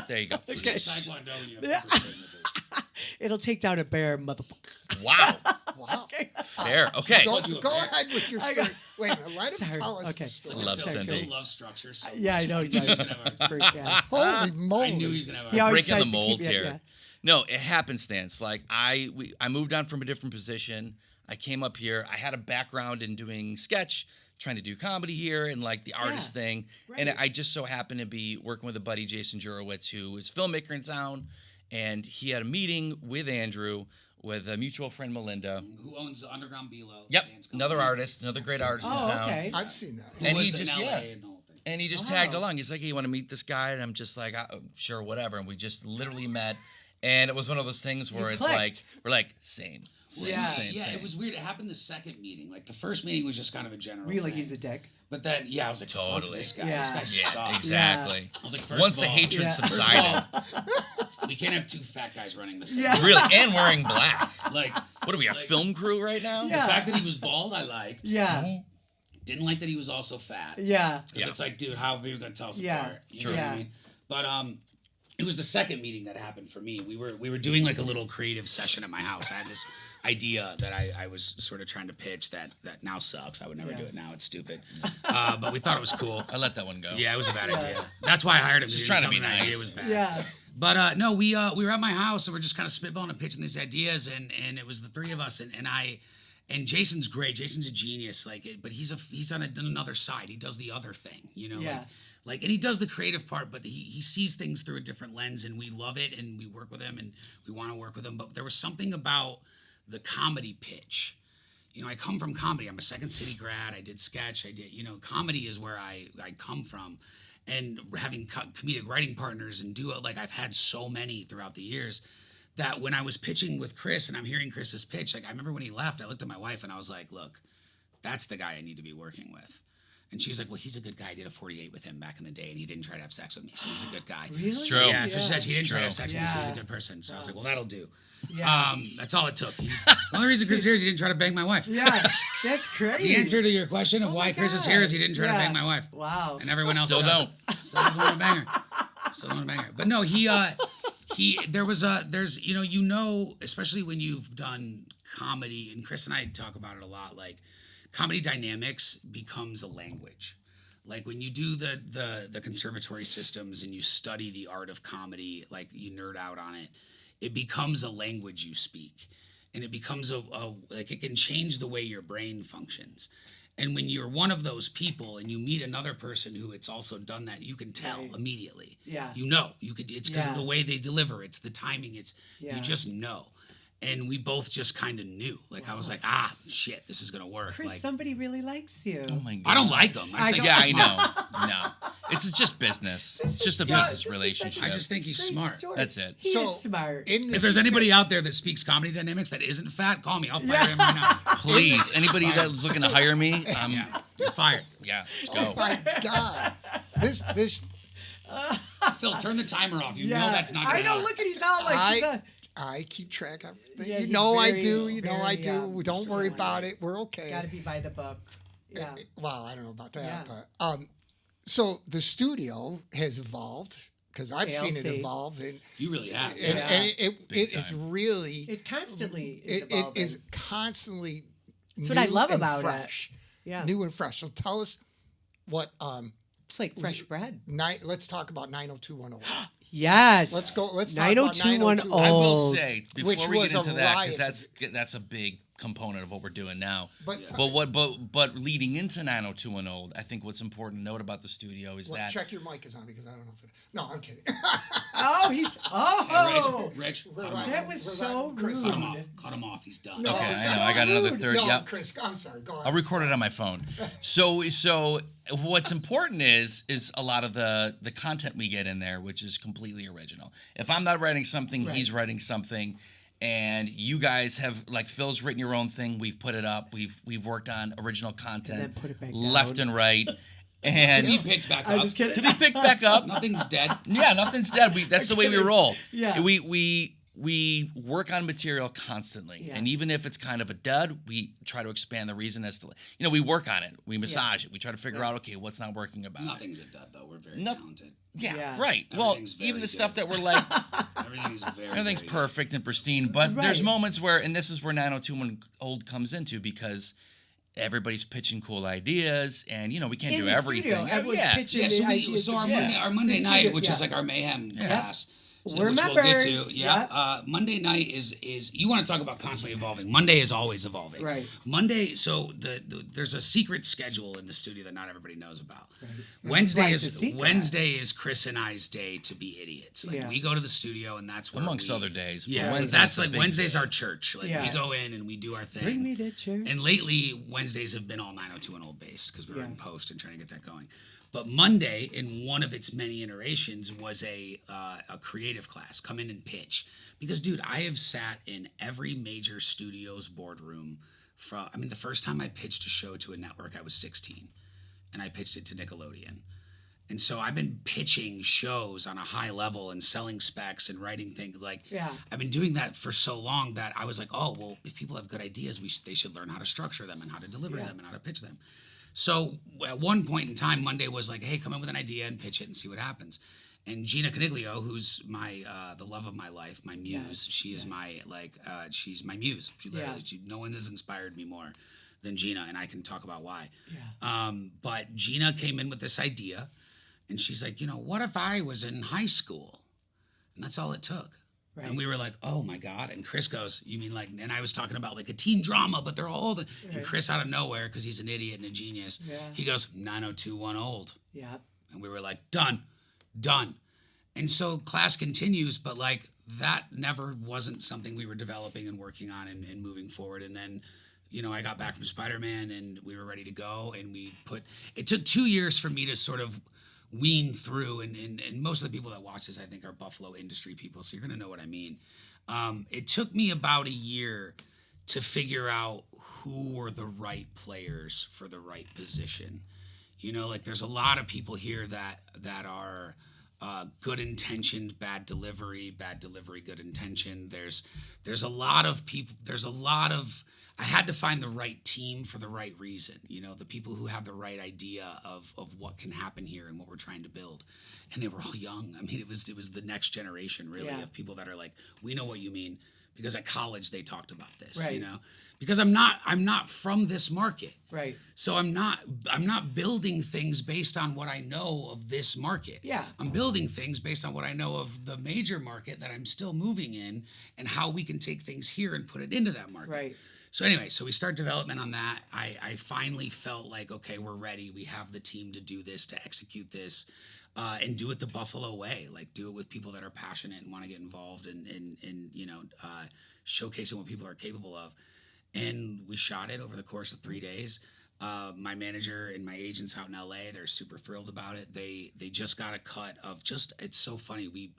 there you go. Okay. Taekwondo, and you have to put it in the booth. It'll take down a bear, motherfucker. Wow. Wow. Fair. Okay. Go ahead with your I story. got- Wait a minute. Let him Sorry. tell us Okay. the story. I love Phil, Cindy. Phil loves structure. So Yeah, I much. know he I knew he was does. gonna have It's great, yeah. Holy moly. I knew he was gonna have He a always Breaking the tries to mold keep it, here. yeah. No, it happenstance. Like I moved on from a different position. I came up here. I had a background in doing sketch, trying to do comedy here and like the artist thing. And right. I just so happened to be working with a buddy, Jason Jurowitz, who is a filmmaker in town. And he had a meeting with Andrew with a mutual friend, Melinda. Who owns the Underground Below? Yep, dance another company. artist, another great artist in Oh, town. okay. I've seen that. Who And he was in just- LA yeah. and the whole thing. And he just Wow. tagged along. He's like, hey, you want to meet this guy? And I'm just like, sure, whatever. And we just literally met. And it was one of those things where You it's clicked. like, we're like, same. Yeah. Same. It was weird. It happened the second meeting. Like the first meeting was just kind of a general. Were you like, thing. he's a dick? But then, I was like, Totally. fuck this guy. Yeah. This guy Yeah, sucks. exactly. I was like, first Once of the all- hatred Yeah. First of subsided. all, we can't have two fat guys running the same. Yeah. Really, and wearing black. Like, What are we, a film crew right now? Yeah. the fact that he was bald, I liked. Yeah. Didn't like that he was also fat. Yeah. Because Yeah. it's like, dude, how are we gonna tell us Yeah. apart? You True. know what I Yeah. mean? But it was the second meeting that happened for me. We were doing like a little creative session at my house. I had this idea that I was sort of trying to pitch that now sucks. I would never Yeah. do it now. It's stupid. But we thought it was cool. I let that one go. Yeah, it was a bad idea. That's why I hired him. Just He trying didn't to tell be me the idea nice. was bad. Yeah. But no, we were at my house and we're just kind of spitballing and pitching these ideas, and it was the three of us, and Jason's great. Jason's a genius, but he's on another side. He does the other thing, Yeah. like, and he does the creative part, but he sees things through a different lens, and we love it, and we work with him, and we want to work with him. But there was something about the comedy pitch. I come from comedy. I'm a Second City grad. I did sketch. Comedy is where I come from. And having comedic writing partners and duo, like I've had so many throughout the years, that when I was pitching with Chris and I'm hearing Chris's pitch, like I remember when he left, I looked at my wife and I was like, look, that's the guy I need to be working with. And she's like, well, he's a good guy. I did a 48 with him back in the day, and he didn't try to have sex with me, so he's a good guy. Really? True. Yeah, so she said he didn't try to have True. sex with me, so he's a Yeah. good person. So I was like, well, that'll do. Yeah. That's all it took. The only reason Chris is here is he didn't try to bang my wife. Yeah. That's crazy. The answer to your question of Oh why my Chris is God. here is he didn't try to Yeah. bang my wife. Wow. And everyone else Still does. don't. Still doesn't want to bang her. Still don't want to bang her. But no, there's especially when you've done comedy, and Chris and I talk about it a lot, like comedy dynamics becomes a language. Like when you do the conservatory systems and you study the art of comedy, like you nerd out on it, it becomes a language you speak. And it becomes like it can change the way your brain functions. And when you're one of those people and you meet another person who it's also done that, you can tell Right. immediately. Yeah. It's because of Yeah. the way they deliver. It's the timing. You Yeah. just know. And we both just kind of knew. Like I was like, shit, this is gonna work. Chris, Like somebody really likes you. Oh my God. I don't like them. I I, don't- Yeah, I know. No. It's just business. This It's just a is business this is relationship. such a I just think he's great smart. story. That's it. He So, is smart. In If this, there's anybody out there that speaks comedy dynamics that isn't fat, call me. I'll fire him right now. Please, anybody that's looking to hire me, Yeah, you're fired. let's oh go. my God, this Phil, turn the timer off. You yeah. know that's not gonna I know. help. Look at he's out like he's I keep track of everything. Yeah, you he's know I very, do. You know I very, do. Don't Mr. worry Boy, about right? it. We're okay. got to be by the book. Yeah. Well, I don't know about that, Yeah. but so the studio has evolved because I've seen it ALC. evolve, and You really have. and, Yeah. and it Big is time. really It constantly is it evolving. is constantly. That's what I new love and about it. fresh. Yeah. New and fresh. So tell us what It's like fresh bread. let's talk about 90210. Yes. Let's go. Let's talk about 90210. 90210. I will Old. say Which before we was get a into that, riot. because that's a big component of what we're doing now. But But leading into 90210, I think what's important to note about the studio is that check your mic is on because I don't know if it. No, I'm kidding. Oh, he's Hey, Rich, cut him off. that was so Chris, rude. Cut him off. Cut him off. He's done. No. okay, it's I know. so I got another rude. third. No, Yep. Chris, I'm sorry. Go I'll ahead. record it on my phone. So what's important is a lot of the content we get in there, which is completely original. If I'm not writing something, he's writing something, and you guys have, like, Phil's written your own thing. We've put it up. We've worked on original content, then put it back left down. and right, To and be picked back I'm up. just kidding. to be picked back up. Nothing's dead. Yeah, nothing's dead. That's the way we roll. Yeah. We work on material constantly, Yeah. and even if it's kind of a dud, we try to expand the reason as to, we work on it. We massage it. We try to figure out, okay, what's not working about it. Nothing's a dud though. We're very No- talented. Yeah, Yeah. right. Well, Everything's very even the good. stuff that we're like, Everything's very. everything's very perfect and pristine, but there's Right. moments where, and this is where 90210 Old comes into, because everybody's pitching cool ideas, and we can't In do the everything. studio, everyone's yeah. pitching Yeah, the so, ideas. our Yeah. Monday The night, studio, which is yeah. like our mayhem pass, We're which we'll get to. members. Yeah. Yep. Monday night is you want to talk about constantly evolving. Monday is always evolving. Right. Monday. So there's a secret schedule in the studio that not everybody knows about. Right. Wednesday Right, it's a is secret. Wednesday is Chris and I's day to be idiots. Like Yeah. we go to the studio and that's where Amongst other days. Yeah, Wednesday's that's the like big Wednesday's day. our church. Like Yeah. we go in and we do our thing. Bring me to church. And lately, Wednesdays have been all 902 and Old Base because we were Yeah. in post and trying to get that going. But Monday, in one of its many iterations, was a creative class. Come in and pitch. Because, dude, I have sat in every major studio's boardroom. The first time I pitched a show to a network, I was 16. And I pitched it to Nickelodeon. And so I've been pitching shows on a high level and selling specs and writing things. I've been doing that for so long that I was like, oh, well, if people have good ideas, they should learn how to structure them and how to deliver them and how to pitch them. So at one point in time, Monday was like, hey, come in with an idea and pitch it and see what happens. And Gina Caniglio, who's the love of my life, my muse, she is she's my muse. She literally, no one has inspired me more than Gina, and I can talk about why. Yeah. But Gina came in with this idea, and she's like, what if I was in high school? And that's all it took. Right. And we were like, oh my God. And Chris goes, you mean like, and I was talking about like a teen drama, but they're all and Chris out of nowhere, because he's an idiot and a genius, he goes, 90210 old. Yeah. And we were like, done. And so class continues, but like that never wasn't something we were developing and working on and moving forward. And then, I got back from Spider-Man and we were ready to go. And it took 2 years for me to sort of wean through. And most of the people that watch this, I think, are Buffalo industry people. So you're going to know what I mean. It took me about a year to figure out who were the right players for the right position. There's a lot of people here that are good intentioned, bad delivery, good intention. There's a lot of people. I had to find the right team for the right reason. The people who have the right idea of what can happen here and what we're trying to build. And they were all young. I mean, it was the next generation really of people that are like, we know what you mean, because at college they talked about this. Right. Because I'm not from this market. Right. So I'm not building things based on what I know of this market. Yeah. I'm building things based on what I know of the major market that I'm still moving in, and how we can take things here and put it into that market. Right. So anyway, we start development on that. I finally felt like, okay, we're ready. We have the team to do this, to execute this, and do it the Buffalo way. Like, do it with people that are passionate and want to get involved and showcasing what people are capable of. And we shot it over the course of 3 days. My manager and my agents out in LA, they're super thrilled about it. They just got a cut of it's so funny. We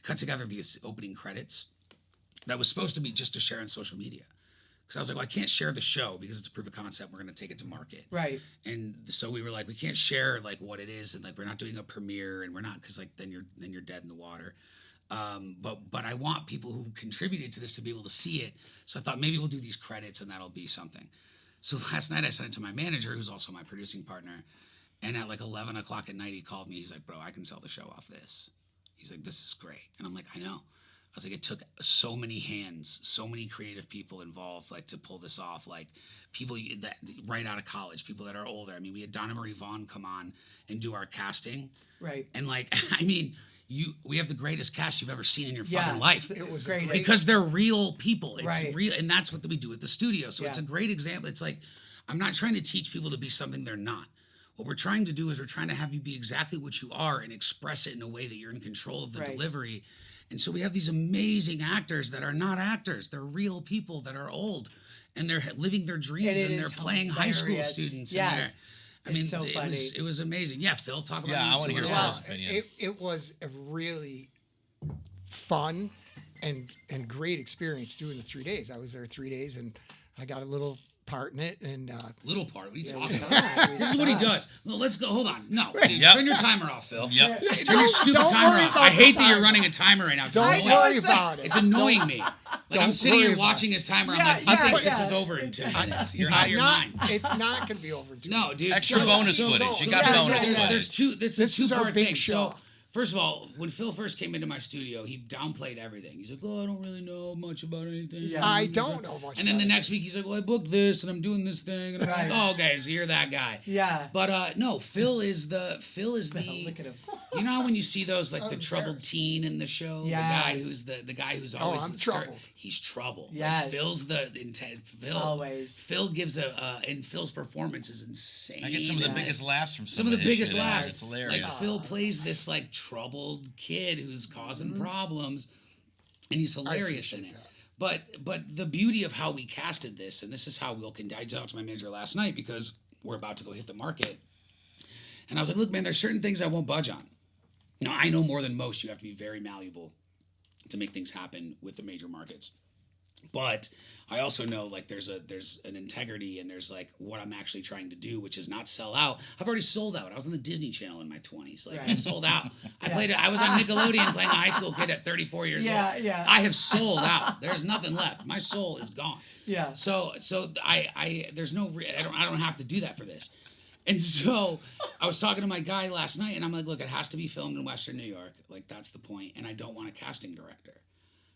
cut together these opening credits that was supposed to be just to share on social media. Because I was like, well, I can't share the show because it's a proof of concept. We're going to take it to market. Right. And so we were like, we can't share like what it is, and like we're not doing a premiere, and we're not, because like then you're dead in the water. But I want people who contributed to this to be able to see it. So I thought maybe we'll do these credits and that'll be something. So last night I sent it to my manager, who's also my producing partner. And at like 11 o'clock at night, he called me. He's like, bro, I can sell the show off this. He's like, this is great. And I'm like, I know. I was like, it took so many hands, so many creative people involved, like to pull this off. Like people that right out of college, people that are older. I mean, we had Donna Marie Vaughn come on and do our casting. Right. And like, I mean, we have the greatest cast you've ever seen in your fucking life. It was Great. Because they're real people. It's Right. real, and that's what we do at the studio. So it's a great example. It's like, I'm not trying to teach people to be something they're not. What we're trying to do is we're trying to have you be exactly what you are and express it in a way that you're in control of the delivery. And so we have these amazing actors that are not actors. They're real people that are old, and they're living their dreams, and they're playing high school hilarious. students. Yes. I mean, It's so funny. it was amazing. Yeah, Phil, talk about it. Yeah, I want to hear Well, Phil's opinion. it was a really fun and great experience doing the 3 days. I was there 3 days, and I got a little part in it. And Little part. What are you talking Yeah. about? This is what he does. No, let's go. Hold on. No, dude, Yep. turn your timer off, Phil. Yep. Turn your stupid don't timer worry off. about I the hate that you're timer. running a timer right now. It's don't annoying. worry about it. It's annoying me. Like I'm sitting worry here about watching his timer. I'm Yeah, like, he thinks yeah. this is over in 2 minutes. You're out of your mind. It's not going to be over. No, dude. Extra so- bonus so- footage. so You got Yeah, bonus yeah, yeah. footage. There's two. This This is our two-part big thing. show. So, first of all, when Phil first came into my studio, he downplayed everything. He's like, "Oh, I don't really know much about anything." Yeah. I don't know much. And then about the it. next week, he's like, "Well, I booked this, and I'm doing this thing," and I'm like, "Oh, okay, so you're that guy." Yeah. But no, Phil is the Look at him. You know how when you see those like the troubled teen in the show, Yes. the guy who's always I'm troubled. He's trouble. Yes. Like Phil's the intent. Always. Phil gives and Phil's performance is insane. I get some of the biggest laughs from Some of the biggest shit. laughs. It's hilarious. Like Phil plays this like troubled kid who's causing problems, and he's hilarious in it. But the beauty of how we casted this, and this is how we'll continue. I talked to my manager last night because we're about to go hit the market, and I was like, "Look, man, there's certain things I won't budge on. Now I know more than most. You have to be very malleable to make things happen with the major markets, but." I also know like there's an integrity and there's like what I'm actually trying to do, which is not sell out. I've already sold out. I was on the Disney Channel in my 20s. Like I sold out. I was on Nickelodeon playing a high school kid at 34 years old. Yeah. I have sold out. There's nothing left. My soul is gone. Yeah. So I there's no I don't have to do that for this. And so I was talking to my guy last night and I'm like, look, it has to be filmed in Western New York. Like that's the point. And I don't want a casting director.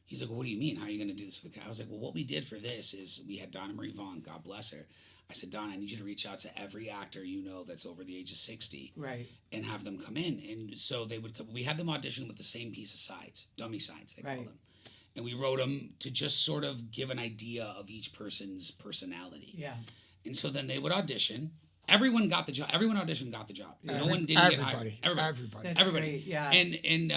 He's like, well, what do you mean? How are you going to do this for the cat? I was like, well, what we did for this is we had Donna Marie Vaughn, God bless her. I said, Donna, I need you to reach out to every actor you know that's over the age of 60. Right. And have them come in. And so they would come. We had them audition with the same piece of sides, dummy sides, they call them. And we wrote them to just sort of give an idea of each person's personality. Yeah. And so then they would audition. Everyone got the job. Everyone auditioned got the job. No one didn't get hired. Everybody. That's great, yeah. And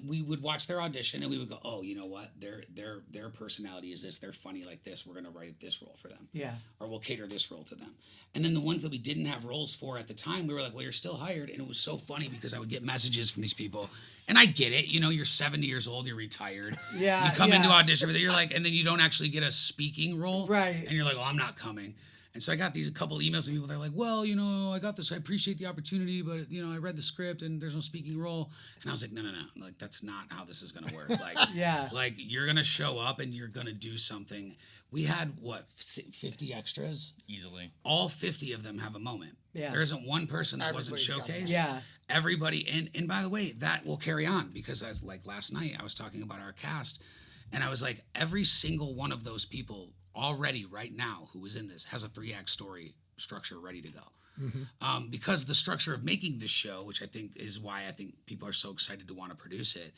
we would watch their audition and we would go, oh, you know what? Their personality is this. They're funny like this. We're gonna write this role for them. Yeah. Or we'll cater this role to them. And then the ones that we didn't have roles for at the time, we were like, well, you're still hired. And it was so funny because I would get messages from these people. And I get it. You know, you're 70 years old. You're retired. Yeah. You come into audition with it. You're like, and then you don't actually get a speaking role. Right. And you're like, oh, I'm not coming. And so I got a couple emails from people that are like, well, you know, I got this. I appreciate the opportunity, but, you know, I read the script and there's no speaking role. And I was like, no. Like, that's not how this is going to work. Like, like you're going to show up and you're going to do something. We had, 50 extras? Easily. All 50 of them have a moment. Yeah. There isn't one person that Everybody's wasn't showcased. Yeah. Everybody. And by the way, that will carry on because as like last night, I was talking about our cast and I was like, every single one of those people already right now who is in this has a 3-act story structure ready to go. Because the structure of making this show, which I think is why I think people are so excited to want to produce it,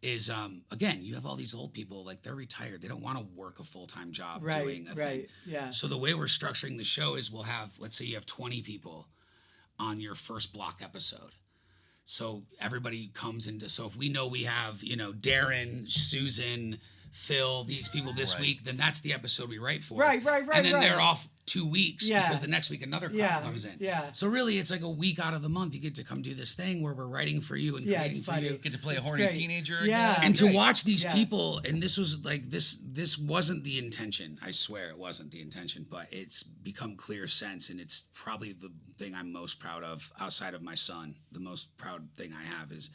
is again, you have all these old people, like they're retired. They don't want to work a full-time job doing a thing. Yeah. So the way we're structuring the show is we'll have, let's say you have 20 people on your first block episode. So everybody comes into, so if we know we have, you know, Darren, Susan, Phil, these people this week, then that's the episode we write for. Right. And then they're off 2 weeks because the next week another crowd comes in. Yeah. So really it's like a week out of the month you get to come do this thing where we're writing for you and creating for you. Get to play a It's horny great. teenager Yeah. again. And to Great. watch these people, and this was like this wasn't the intention. I swear it wasn't the intention, but it's become clear since, and it's probably the thing I'm most proud of outside of my son. The most proud thing I have is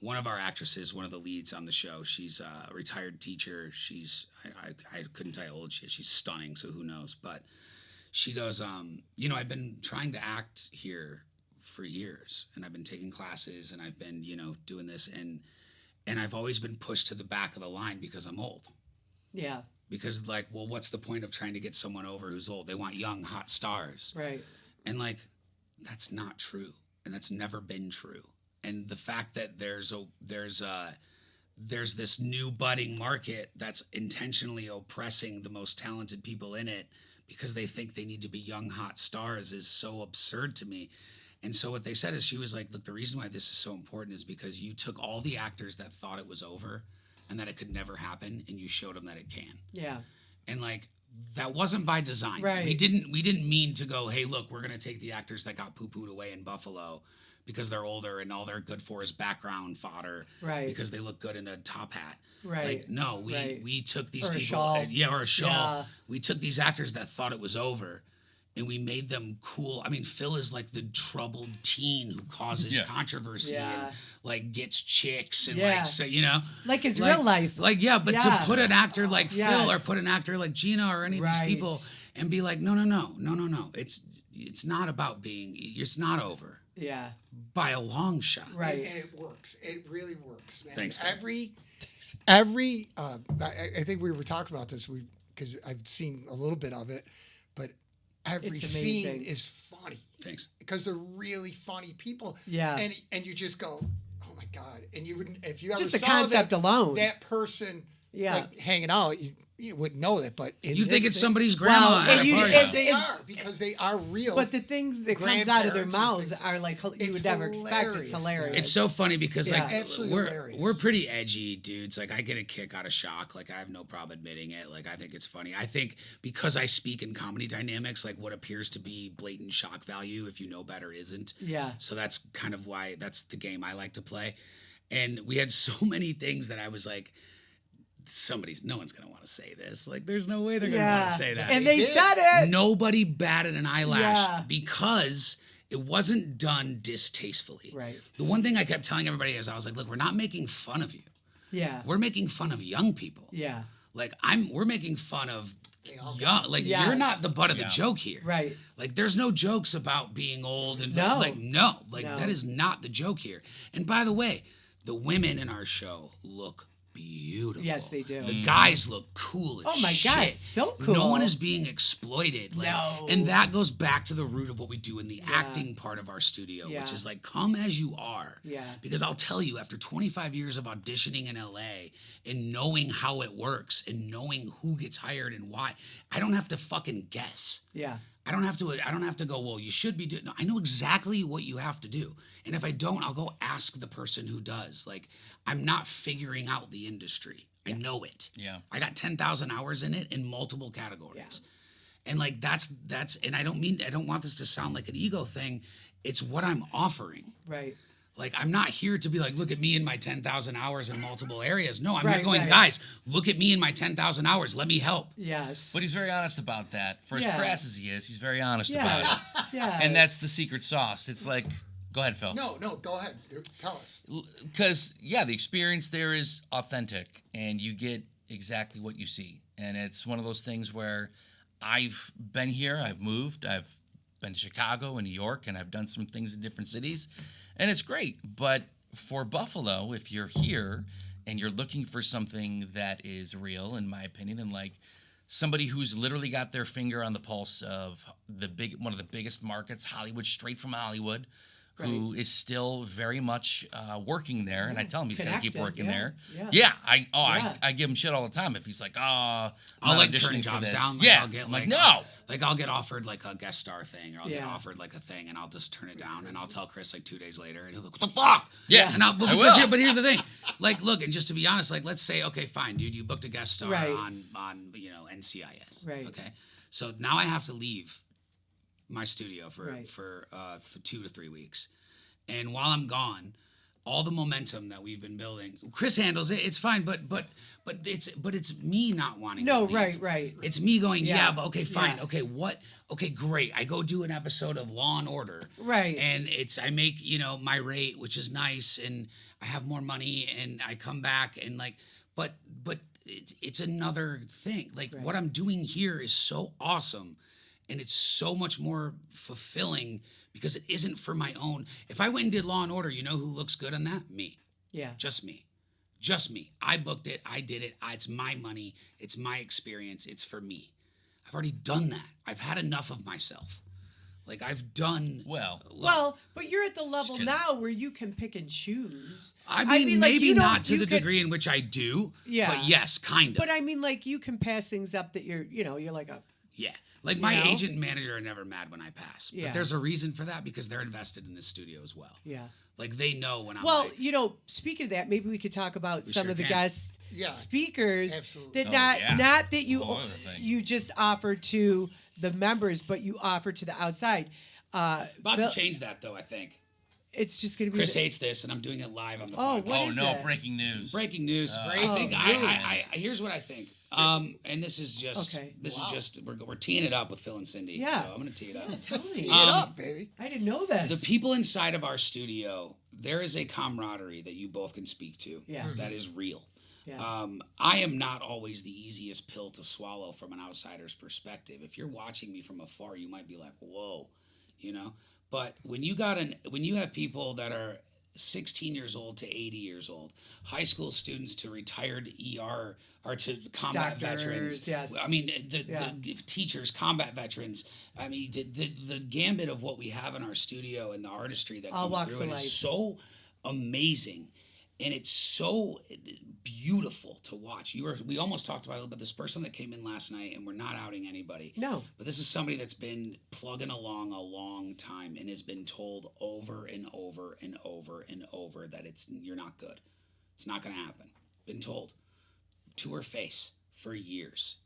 one of our actresses, one of the leads on the show. She's a retired teacher. I couldn't tell you how old she is. She's stunning, so who knows? But she goes, you know, I've been trying to act here for years, and I've been taking classes, and I've been, you know, doing this, and I've always been pushed to the back of the line because I'm old. Yeah. Because like, well, what's the point of trying to get someone over who's old? They want young, hot stars. Right. And like, that's not true, and that's never been true. And the fact that there's this new budding market that's intentionally oppressing the most talented people in it because they think they need to be young, hot stars is so absurd to me. And so what they said is, she was like, look, the reason why this is so important is because you took all the actors that thought it was over and that it could never happen, and you showed them that it can. Yeah. And like, that wasn't by design. Right. We didn't mean to go, hey, look, we're going to take the actors that got poo-pooed away in Buffalo because they're older and all they're good for is background fodder. Right. Because they look good in a top hat. Right. Like, no, we took these Or a people. shawl. Or a shawl. Yeah. We took these actors that thought it was over, and we made them cool. I mean, Phil is like the troubled teen who causes controversy and like gets chicks and like, so, you know, like his real life. Like, yeah, but to put an actor like Phil or Yes. put an actor like Gina or any of these people and be like, no. It's not about being, it's not over. Yeah. By a long shot. Right. And it works. It really works, man. Thanks, man. Every I think we were talking about this because I've seen a little bit of it, but every It's scene amazing. is funny. Thanks. Because they're really funny people. Yeah. And you just go, oh my God! And you wouldn't if you ever Just the saw concept that, alone. that person Yeah. like hanging out, you wouldn't know that. But in You think this it's thing- somebody's grandma Well, at and a you- party. it's- because they are real. But the things that comes out of their Grandparents and mouths things. are like you It's would never expect. It's hilarious, hilarious. man. It's so funny because Yeah. like Absolutely hilarious. we're pretty edgy dudes. Like I get a kick out of shock. Like I have no problem admitting it. Like I think it's funny. I think because I speak in comedy dynamics, like what appears to be blatant shock value, if you know better, isn't. Yeah. So that's kind of why that's the game I like to play. And we had so many things that I was like, no one's gonna want to say this. Like there's no way they're gonna want to say that. And They they did. said it. Nobody batted an eyelash Yeah. because it wasn't done distastefully. Right. The one thing I kept telling everybody is I was like, look, we're not making fun of you. Yeah. We're making fun of young people. Yeah. Like we're making fun of all young. Like Yes. you're not the butt of the Yeah. joke here. Right. Like there's no jokes about being old and No. no. No. That is not the joke here. And by the way, the women in our show look beautiful. Yes, they do. The guys look cool as Oh my shit. God, so cool. No one is being exploited. Like, No. And that goes back to the root of what we do in the acting part of our studio, Yeah. which is like come as you are. Yeah. Because I'll tell you, after 25 years of auditioning in LA and knowing how it works and knowing who gets hired and why, I don't have to fucking guess. Yeah. I don't have to go, well, you should be doing. No, I know exactly what you have to do. And if I don't, I'll go ask the person who does. Like, I'm not figuring out the industry. I know it. Yeah. I got 10,000 hours in it in multiple categories. Yeah. And like that's and I don't want this to sound like an ego thing. It's what I'm offering. Right. Like, I'm not here to be like, look at me and my 10,000 hours in multiple areas. No, I'm here Right, going, right. guys, look at me and my 10,000 hours. Let me help. Yes. But he's very honest about that. For as Yeah. crass as he is, he's very honest about it. Yes. Yes. And that's the secret sauce. It's like, go ahead, Phil. No, go ahead. Tell us. Because the experience there is authentic, and you get exactly what you see. And it's one of those things where I've been here, I've moved, I've been to Chicago and New York, and I've done some things in different cities, and it's great. But for Buffalo, if you're here and you're looking for something that is real, in my opinion, and like somebody who's literally got their finger on the pulse of one of the biggest markets, Hollywood, straight from Hollywood, who is still very much working there, and I tell him he's got to keep Connected, working yeah, there. yeah. Yeah, Yeah. I give him shit all the time if he's like, I'll not like auditioning turn for jobs this. down. Like, Yeah, I'll get I'm like no. I'll get offered like a guest star thing, or I'll get Yeah. offered like a thing, and I'll just turn it down, and I'll tell Chris like 2 days later, and he'll go, "What the fuck?" Yeah, and I because will. but here's the thing, like, look, and just to be honest, like, let's say, okay, fine, dude, you booked a guest star Right. on NCIS, Right. Okay, so now I have to leave my studio for Right. for 2 to 3 weeks, and while I'm gone, all the momentum that we've been building, Chris handles it. It's fine, but it's me not wanting. No, to leave. right. It's me going, Yeah. yeah, but okay, fine. Yeah. Okay, what? Okay, great. I go do an episode of Law and Order. Right. And I make, my rate, which is nice, and I have more money, and I come back and like, but it's another thing. Like what I'm doing here is so awesome, and it's so much more fulfilling because it isn't for my own. If I went and did Law and Order, you know who looks good on that? Me. Yeah. Just me. Just me. I booked it. I did it. It's my money. It's my experience. It's for me. I've already done that. I've had enough of myself. Like I've done. Well, but you're at the level kidding. now where you can pick and choose. I mean like, maybe you don't- not to you the could- degree in which I do. Yeah. But yes, kind of. But I mean, like you can pass things up that you're like a. Yeah. Like my know? agent and manager are never mad when I pass. Yeah. But there's a reason for that because they're invested in this studio as well. Yeah. Like they know when I'm Well, like, speaking of that, maybe we could talk about some sure of the can. guest Yeah, speakers absolutely. that Oh, not that you Whole other thing. you just offer to the members, but you offer to the outside. about Phil- to change that though, I think. It's just going to be. Chris hates this and I'm doing it live on the Oh, podcast. what Oh is no, it? breaking news. Breaking news. Breaking I think news. I here's what I think. And this is just Okay. this is just we're teeing it up with Phil and Cindy. Yeah. So I'm gonna tee it up. Tell me. Tee it up, baby. I didn't know this. The people inside of our studio, there is a camaraderie that you both can speak to. Yeah. That is real. Yeah. I am not always the easiest pill to swallow from an outsider's perspective. If you're watching me from afar, you might be like, "Whoa," But when you have people that are 16 years old to 80 years old, high school students to retired ER or to combat Doctors, veterans. yes. I mean, the teachers, combat veterans. I mean, the gambit of what we have in our studio and the artistry that All comes walks through of it life. is so amazing. and it's so beautiful to watch. We almost talked about it, but this person that came in last night, and we're not outing anybody. No. But this is somebody that's been plugging along a long time and has been told over and over and over and over that you're not good. It's not going to happen. Been told to her face for years.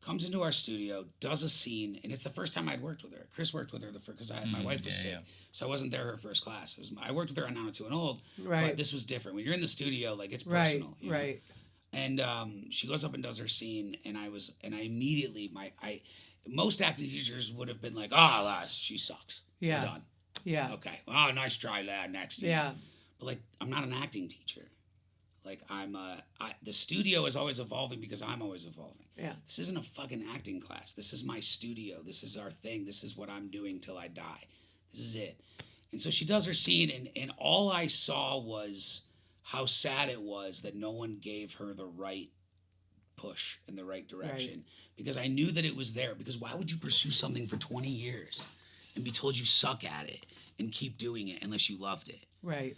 Comes into our studio, does a scene, and it's the first time I'd worked with her. Chris worked with her because my wife was sick, so I wasn't there her first class. I worked with her on 902 and Old, but this was different. When you're in the studio, like it's personal, you know? And she goes up and does her scene, and I immediately most acting teachers would have been like, she sucks. Yeah. We're done. Yeah. Okay. Oh, nice try, lad. Next. Yeah. But like, I'm not an acting teacher. Like the studio is always evolving because I'm always evolving. Yeah. This isn't a fucking acting class. This is my studio. This is our thing. This is what I'm doing till I die. This is it. And so she does her scene, and all I saw was how sad it was that no one gave her the right push in the right direction. Because I knew that it was there. Because why would you pursue something for 20 years and be told you suck at it and keep doing it unless you loved it? Right.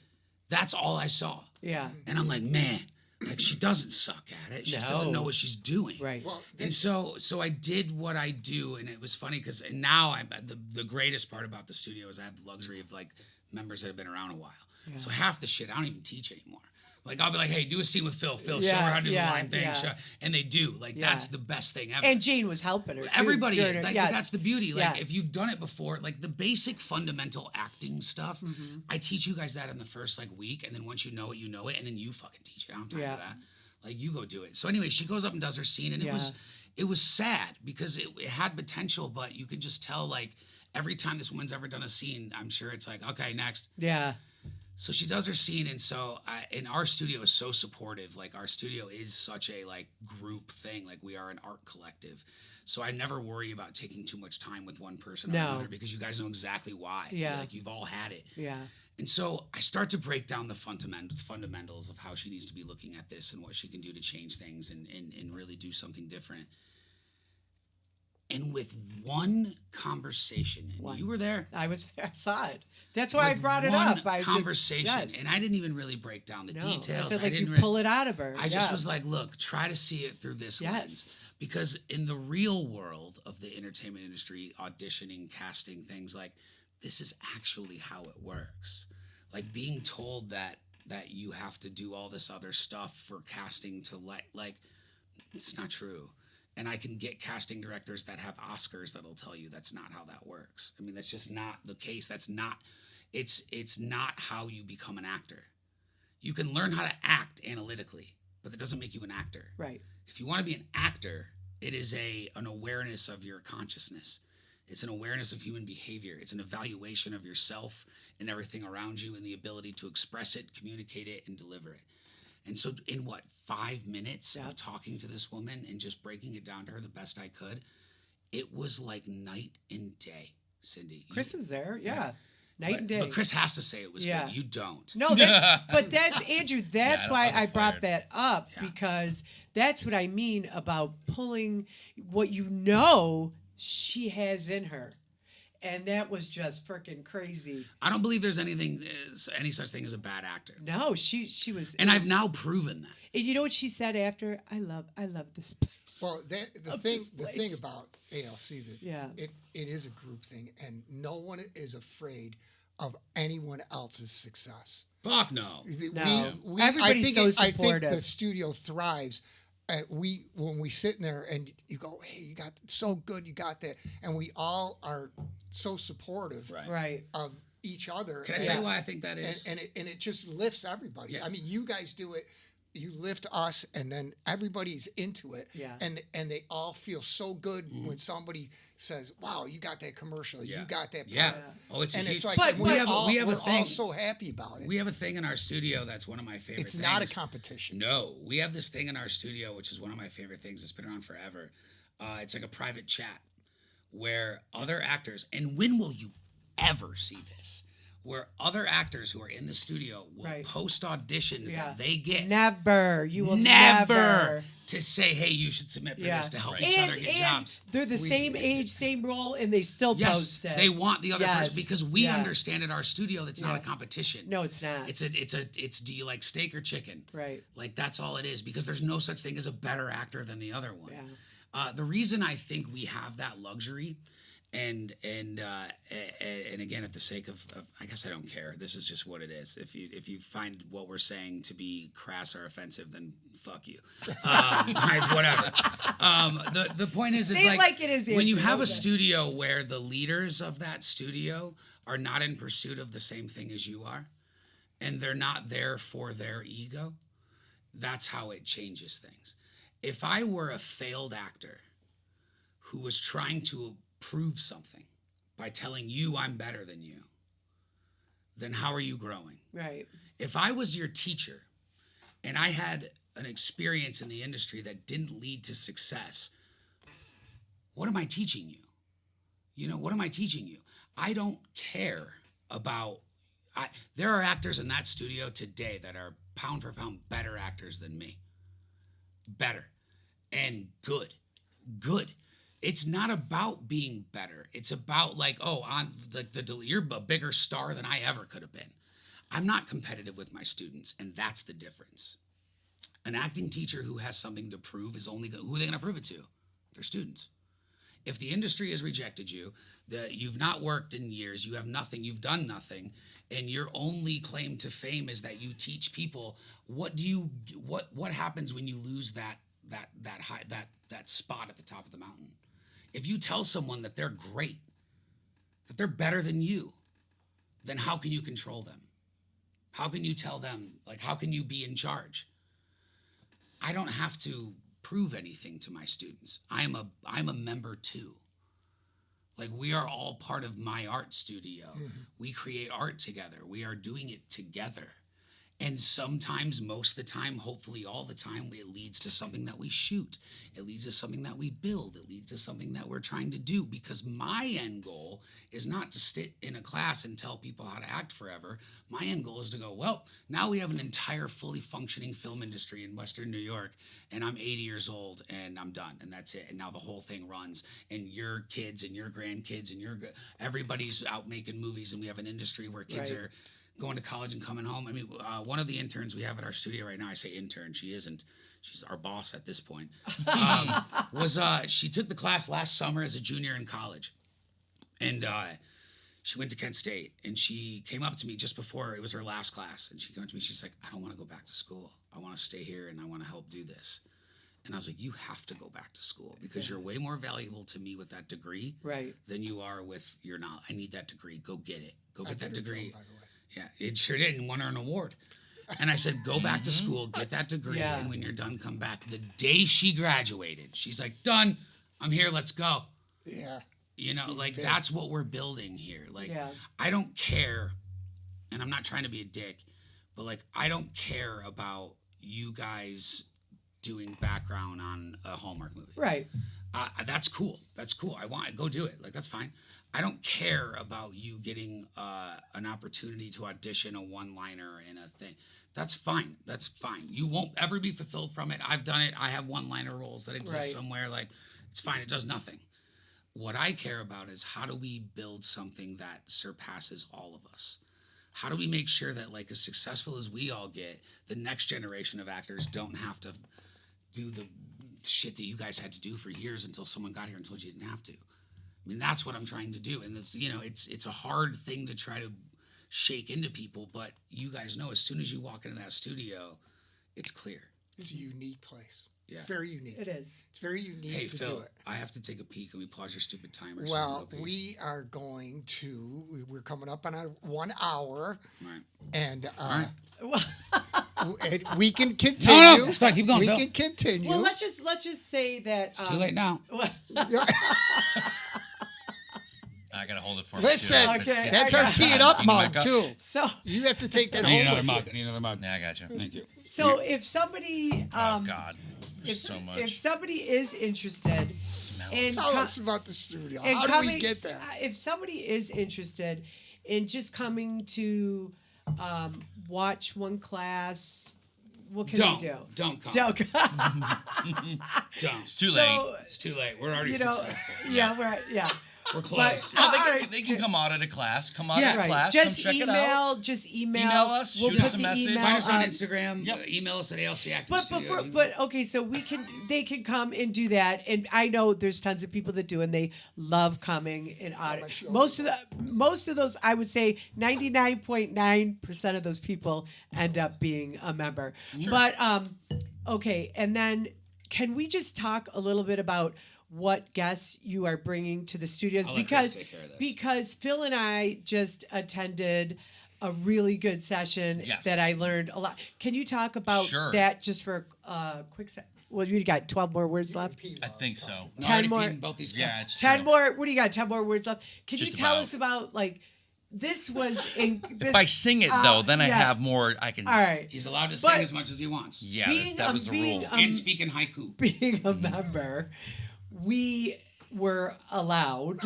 That's all I saw. Yeah. And I'm like, man, like she doesn't suck at it. She just doesn't know what she's doing. Right. Well, And so I did what I do, and it was funny because now the greatest part about the studio is I have the luxury of like members that have been around a while. Yeah. So half the shit I don't even teach anymore. Like I'll be like, hey, do a scene with Phil. Phil, show her how to do the line thing. And they do. Like that's the best thing ever. And Gene was helping her too. Everybody is. Her, Like yes. that's the beauty. Like Yes. if you've done it before, like the basic fundamental acting stuff, I teach you guys that in the first like week, and then once you know it, and then you fucking teach it. I don't have time for that. Like you go do it. So anyway, she goes up and does her scene, and it was sad because it had potential, but you could just tell like every time this woman's ever done a scene, I'm sure it's like, okay, next. Yeah. So she does her scene, and so and our studio is so supportive. Like our studio is such a like group thing. Like we are an art collective, so I never worry about taking too much time with one person or another because you guys know exactly why. Yeah, like you've all had it. Yeah. And so I start to break down the fundamentals of how she needs to be looking at this and what she can do to change things and really do something different. And with one conversation, and you were there. I was there. I saw it. That's why I brought it up. Conversation, and I didn't even really break down the details. I said, like, didn't you pull it out of her. I just was like, look, try to see it through this lens. Because in the real world of the entertainment industry, auditioning, casting, things like this is actually how it works. Like being told that you have to do all this other stuff for casting to like it's not true. And I can get casting directors that have Oscars that'll tell you that's not how that works. I mean, that's just not the case. That's not, it's not how you become an actor. You can learn how to act analytically, but that doesn't make you an actor. Right. If you want to be an actor, it is an awareness of your consciousness. It's an awareness of human behavior. It's an evaluation of yourself and everything around you and the ability to express it, communicate it, and deliver it. And so in 5 minutes of talking to this woman and just breaking it down to her the best I could, it was like night and day, Cindy. Chris was there, night and day. But Chris has to say it was good. You don't. No, that's Andrew. That's why I brought that up because that's what I mean about pulling what she has in her. And that was just freaking crazy. I don't believe there's any such thing as a bad actor. No, she was. And I've now proven that. And you know what she said after? I love this place. Well, the thing about ALC that it is a group thing, and no one is afraid of anyone else's success. Fuck no. Everybody's so supportive. I think the studio thrives. When we sit in there and you go, hey, you got so good, you got that, and we all are so supportive of each other. Can I tell you why I think that is? And it just lifts everybody. Yeah. I mean, you guys do it. You lift us, and then everybody's into it. Yeah. And they all feel so good when somebody says, "Wow, you got that commercial. You got that." Yeah. Oh, it's like we're all so happy about it. We have a thing in our studio that's one of my favorite. It's not a competition. No, we have this thing in our studio which is one of my favorite things. It's been around forever. It's like a private chat where other actors, and when will you ever see this? where other actors who are in the studio will Right. post auditions Yeah. that they get. You will never. To say, hey, you should submit for this to help each other get jobs. They're the same age, same role, and they still post it. They want the other person because we Yeah. understand at our studio that's not a competition. No, it's not. It's do you like steak or chicken? Right. Like that's all it is because there's no such thing as a better actor than the other one. Yeah. The reason I think we have that luxury, and again, at the sake of I guess I don't care. This is just what it is. If you find what we're saying to be crass or offensive, then fuck you. Whatever. The point is, Say it like it is, when you Andrew. have a Okay. studio where the leaders of that studio are not in pursuit of the same thing as you are, and they're not there for their ego, that's how it changes things. If I were a failed actor who was trying to prove something by telling you I'm better than you, then how are you growing? Right. If I was your teacher and I had an experience in the industry that didn't lead to success, what am I teaching you? You know, what am I teaching you? I don't care about... there are actors in that studio today that are pound for pound better actors than me. Better. And good. It's not about being better. It's about like, you're a bigger star than I ever could have been. I'm not competitive with my students, and that's the difference. An acting teacher who has something to prove is only who are they going to prove it to? Their students. If the industry has rejected you, you've not worked in years, you have nothing, you've done nothing, and your only claim to fame is that you teach people, what happens when you lose that spot at the top of the mountain? If you tell someone that they're great, that they're better than you, then how can you control them? How can you tell them, like, how can you be in charge? I don't have to prove anything to my students. I'm a member too. Like, we are all part of my art studio. Mm-hmm. We create art together. We are doing it together. And sometimes, most of the time, hopefully all the time, it leads to something that we shoot. It leads to something that we build. It leads to something that we're trying to do, because my end goal is not to sit in a class and tell people how to act forever. My end goal is to go, well, now we have an entire fully functioning film industry in Western New York, and I'm 80 years old, and I'm done, and that's it. And now the whole thing runs, and your kids and your grandkids and everybody's out making movies, and we have an industry where kids are going to college and coming home. I mean, one of the interns we have at our studio right now, I say intern, she isn't. She's our boss at this point. She took the class last summer as a junior in college. And she went to Kent State. And she came up to me just before it was her last class. And she came up to me, she's like, I don't want to go back to school. I want to stay here and I want to help do this. And I was like, you have to go back to school because you're way more valuable to me with that degree than you are with your knowledge. I need that degree. Go get it. Go get that degree. Film, by the way. Yeah, it sure did, and won her an award. And I said, go back to school, get that degree, and when you're done, come back. The day she graduated, she's like, done, I'm here, let's go. Yeah. You know, like, that's what we're building here. Like, I don't care, and I'm not trying to be a dick, but, like, I don't care about you guys doing background on a Hallmark movie. Right. That's cool. That's cool. Go do it. Like, that's fine. I don't care about you getting an opportunity to audition a one-liner in a thing. That's fine. That's fine. You won't ever be fulfilled from it. I've done it. I have one-liner roles that exist somewhere. Like, it's fine. It does nothing. What I care about is how do we build something that surpasses all of us? How do we make sure that, like, as successful as we all get, the next generation of actors don't have to do the shit that you guys had to do for years until someone got here and told you didn't have to? I mean, that's what I'm trying to do. And it's, you know, it's a hard thing to try to shake into people, but you guys know as soon as you walk into that studio, it's clear. It's a unique place. Yeah. It's very unique. It is. It's very unique to Phil, do it. I have to take a peek. Can we pause your stupid timer? Well, we are going to, we're coming up on 1 hour. Right. And right. and we can continue. No, it's fine. Keep going, We Phil. can continue. Well, let's just say that It's too late now. I gotta hold it for Listen, me too. Okay. that's our tee it up You can mug back up. too. So You have to take that I need home another with mug. you. I need another mug. Yeah, I got you. Thank you. so if somebody Oh God, if, so much. if somebody is interested Smell. in Tell us about the studio. and How do coming, we get there? if somebody is interested and just coming to watch one class. What can we do? Don't come. Don't. Don't. It's too late. It's too late. We're already You know, successful. yeah, we're yeah. We're closed. But- They can come audit a class. Come audit a Right. class. Just come check it out. email us, We'll shoot put us a the message. email Find us on up. Instagram. Yep. Email us at ALC Active But Studios. but okay, so they can come and do that, and I know there's tons of people that do, and they love coming and audit. Most of those, I would say, 99.9% of those people end up being a member. But okay, and then can we just talk a little bit about what guests you are bringing to the studios? I'll let Chris take care of this. Because Phil and I just attended a really good session Yes. that I learned a lot. Can you talk about Sure. that just for a quick sec? Well, you got 12 more words left. I think so. I'm 10 already more- beating both these Yeah, cups. it's 10 true. more. What do you got? 10 more words left. Can Just you tell about. us about like this was in this, If I sing it though, then I yeah. have more. I can. All right. He's allowed to sing But- as much as he wants. Yeah, Being, that was the being, rule. And speak in haiku. Being a member, we were allowed,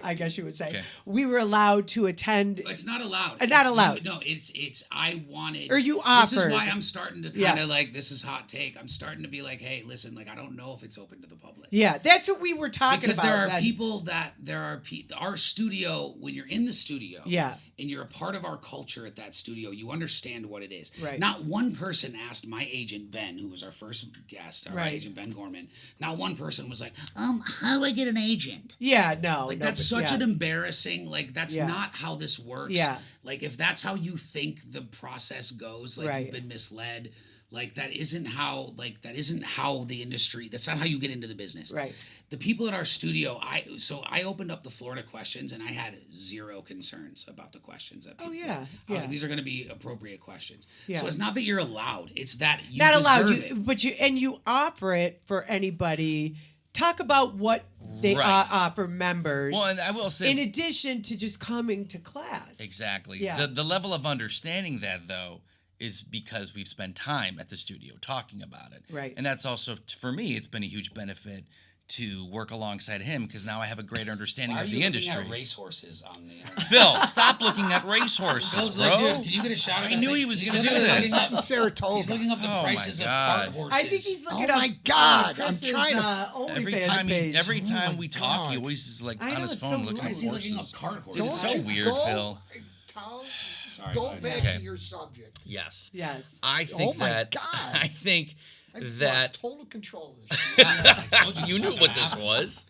I guess you would say, Okay. we were allowed to attend. It's not allowed. Not allowed. No, it's I wanted. Or you This is offered. why I'm starting to Yeah. kind of like, this is hot take. I'm starting to be like, hey, listen, like I don't know if it's open to the public. Yeah, that's what we were talking Because about. there are that- people our studio, when you're in the studio, Yeah. and you're a part of our culture at that studio, you understand what it is. Right. Not one person asked my agent Ben, who was our first guest, our Right. agent Ben Gorman. Not one person was like, how do I get an agent? Yeah, no. Like no, that's but- such yeah. an embarrassing. Like that's Yeah. not how this works. Yeah. Like if that's how you think the process goes, like Right. you've been misled. Like that isn't how. Like that isn't how the industry. That's not how you get into the business. Right. The people at our studio. I opened up the Florida questions and I had zero concerns about the questions. That people, yeah, I was yeah. like, these are going to be appropriate questions. Yeah. So it's not that you're allowed. It's that you Not allowed, deserve it. but you offer it for anybody. Talk about what they Right. offer members. Well, and I will say, in addition to just coming to class. exactly. Yeah. The level of understanding that though is because we've spent time at the studio talking about it. Right. And that's also for me, it's been a huge benefit to work alongside him because now I have a greater understanding Why are of you the looking industry. at racehorses on the? Phil, stop looking at racehorses, Phil's bro. like, dude, can you get a shot of I this knew thing? he was He's gonna do looking this. up- In Saratoga. He's looking up the Oh my prices of God. cart horses. I think he's looking Oh up my God, Chris's, I'm trying to- OnlyFans page. Every time my we talk, he God. always is like I on know, his it's phone so looking weird. Why at is he looking horses. up cart horses? Don't It's so you weird, go, Phil. Tom, Sorry, go bud. back Okay. to your subject. Yes. Yes. I think my that God. I think I've that lost total control of this. I told you this knew was what gonna this happen. was.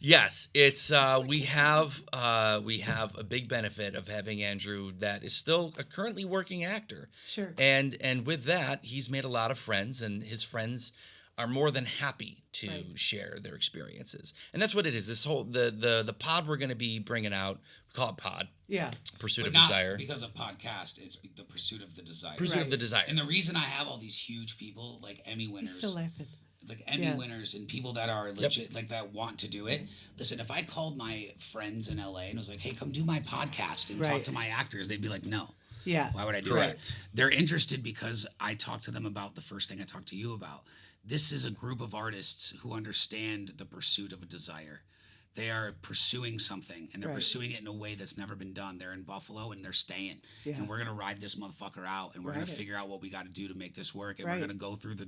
Yes, it's we have a big benefit of having Andrew that is still a currently working actor. Sure. And with that, he's made a lot of friends, and his friends are more than happy to Right. share their experiences. And that's what it is. This whole the pod we're going to be bringing out, we call it Pod, Yeah. Pursuit But of not Desire. because of podcast. It's the pursuit of the desire. Pursuit Right. of the Desire. And the reason I have all these huge people like Emmy He's winners, still laughing. like Emmy Yeah. winners, and people that are legit, like that want to do it. Listen, if I called my friends in LA and was like, "Hey, come do my podcast and talk Right. to my actors," they'd be like, "No." Yeah. Why would I do Correct. it? They're interested because I talked to them about the first thing I talked to you about. This is a group of artists who understand the pursuit of a desire. They are pursuing something, and they're Right. pursuing it in a way that's never been done. They're in Buffalo, and they're staying. Yeah. And we're going to ride this motherfucker out, and we're going Ride to it. figure out what we got to do to make this work. And Right. we're going to go through the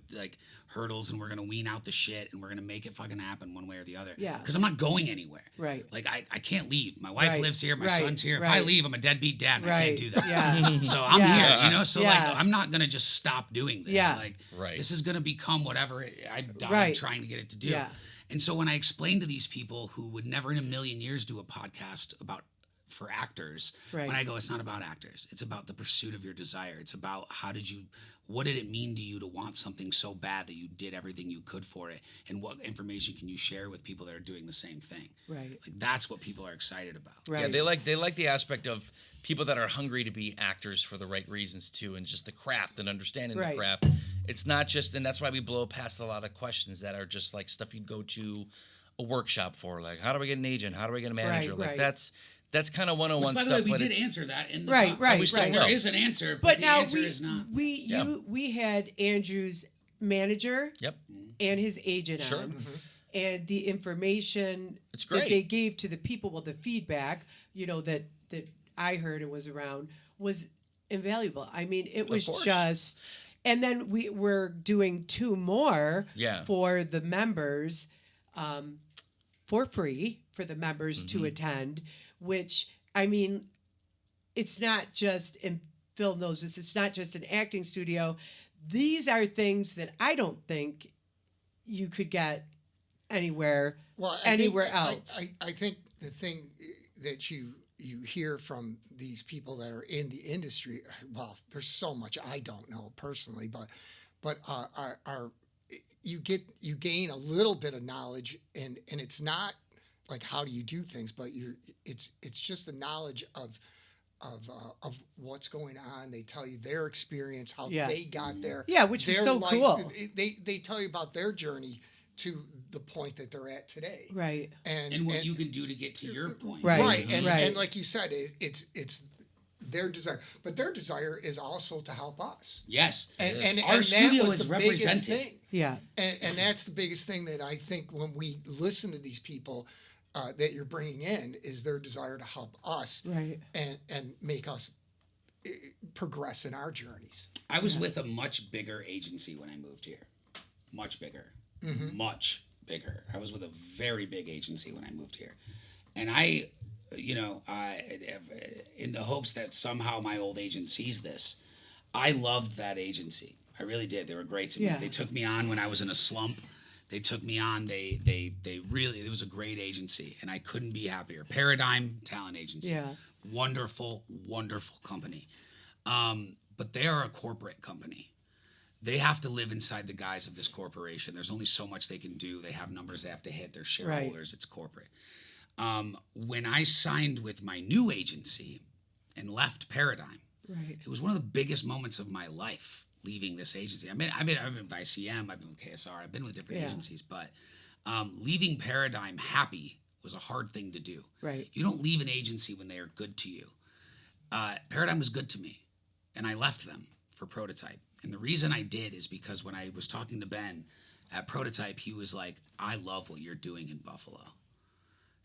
hurdles, and we're going to wean out the shit, and we're going to make it fucking happen one way or the other. Yeah. Because I'm not going anywhere. Right. Like, I can't leave. My wife Right. lives here. My Right. son's here. If I Right. leave, I'm a deadbeat dad, and I Right. can't do that. Yeah. So I'm Yeah. here, you know. So Yeah. like, I'm not gonna just stop doing this. Yeah. Like, Right. this is gonna become whatever I died Right. trying to get it to do. Yeah. And so when I explained to these people who would never in a million years do a podcast for actors, Right. when I go, it's not about actors. It's about the pursuit of your desire. It's about what did it mean to you to want something so bad that you did everything you could for it, and what information can you share with people that are doing the same thing? Right. Like that's what people are excited about. Right. Yeah, they like the aspect of people that are hungry to be actors for the right reasons too, and just the craft and understanding Right. the craft. It's not just, and that's why we blow past a lot of questions that are just like stuff you'd go to a workshop for, like how do I get an agent, how do I get a manager, Right, like right. that's kind of 101 Which, by the stuff. way, we but did it's- answer that in the Right, pod. right, we still right. will. There is an answer, But the now answer is not. we had Andrew's manager Yep. and his agent Sure. on, and the information It's that great. they gave to the people, well, the feedback, that I heard and was around was invaluable. I mean, it was course. just, and then we're doing 2 more Yeah. for the members, for free for the members to attend, which, I mean, it's not just, and Phil knows this, it's not just an acting studio. These are things that I don't think you could get anywhere else. I think the thing that you hear from these people that are in the industry, well, there's so much I don't know personally, but you gain a little bit of knowledge, and it's not like how do you do things, but it's just the knowledge of what's going on. They tell you their experience, how they got there. Yeah, which is their so life. cool. They tell you about their journey to the point that they're at today. Right. And what you can do to get to your point. Right. Right. And, Right. and like you said, it's their desire. But their desire is also to help us. Yes. And Our that studio was is the biggest represented. thing. Yeah. And that's the biggest thing that I think when we listen to these people that you're bringing in is their desire to help us Right. and make us progress in our journeys. I was with a much bigger agency when I moved here. Much bigger. Much bigger. I was with a very big agency when I moved here. And I in the hopes that somehow my old agent sees this, I loved that agency. I really did. They were great to me. Yeah. They took me on when I was in a slump. They took me on. They really, it was a great agency, and I couldn't be happier. Paradigm Talent Agency. Yeah. Wonderful, wonderful company. But they are a corporate company. They have to live inside the guise of this corporation. There's only so much they can do. They have numbers they have to hit. They're shareholders. It's corporate. When I signed with my new agency and left Paradigm, Right. it was one of the biggest moments of my life leaving this agency. I've been with ICM, I've been with KSR, I've been with different Yeah. agencies, but leaving Paradigm happy was a hard thing to do. Right. You don't leave an agency when they are good to you. Paradigm was good to me, and I left them for Prototype. And the reason I did is because when I was talking to Ben at Prototype, he was like, I love what you're doing in Buffalo.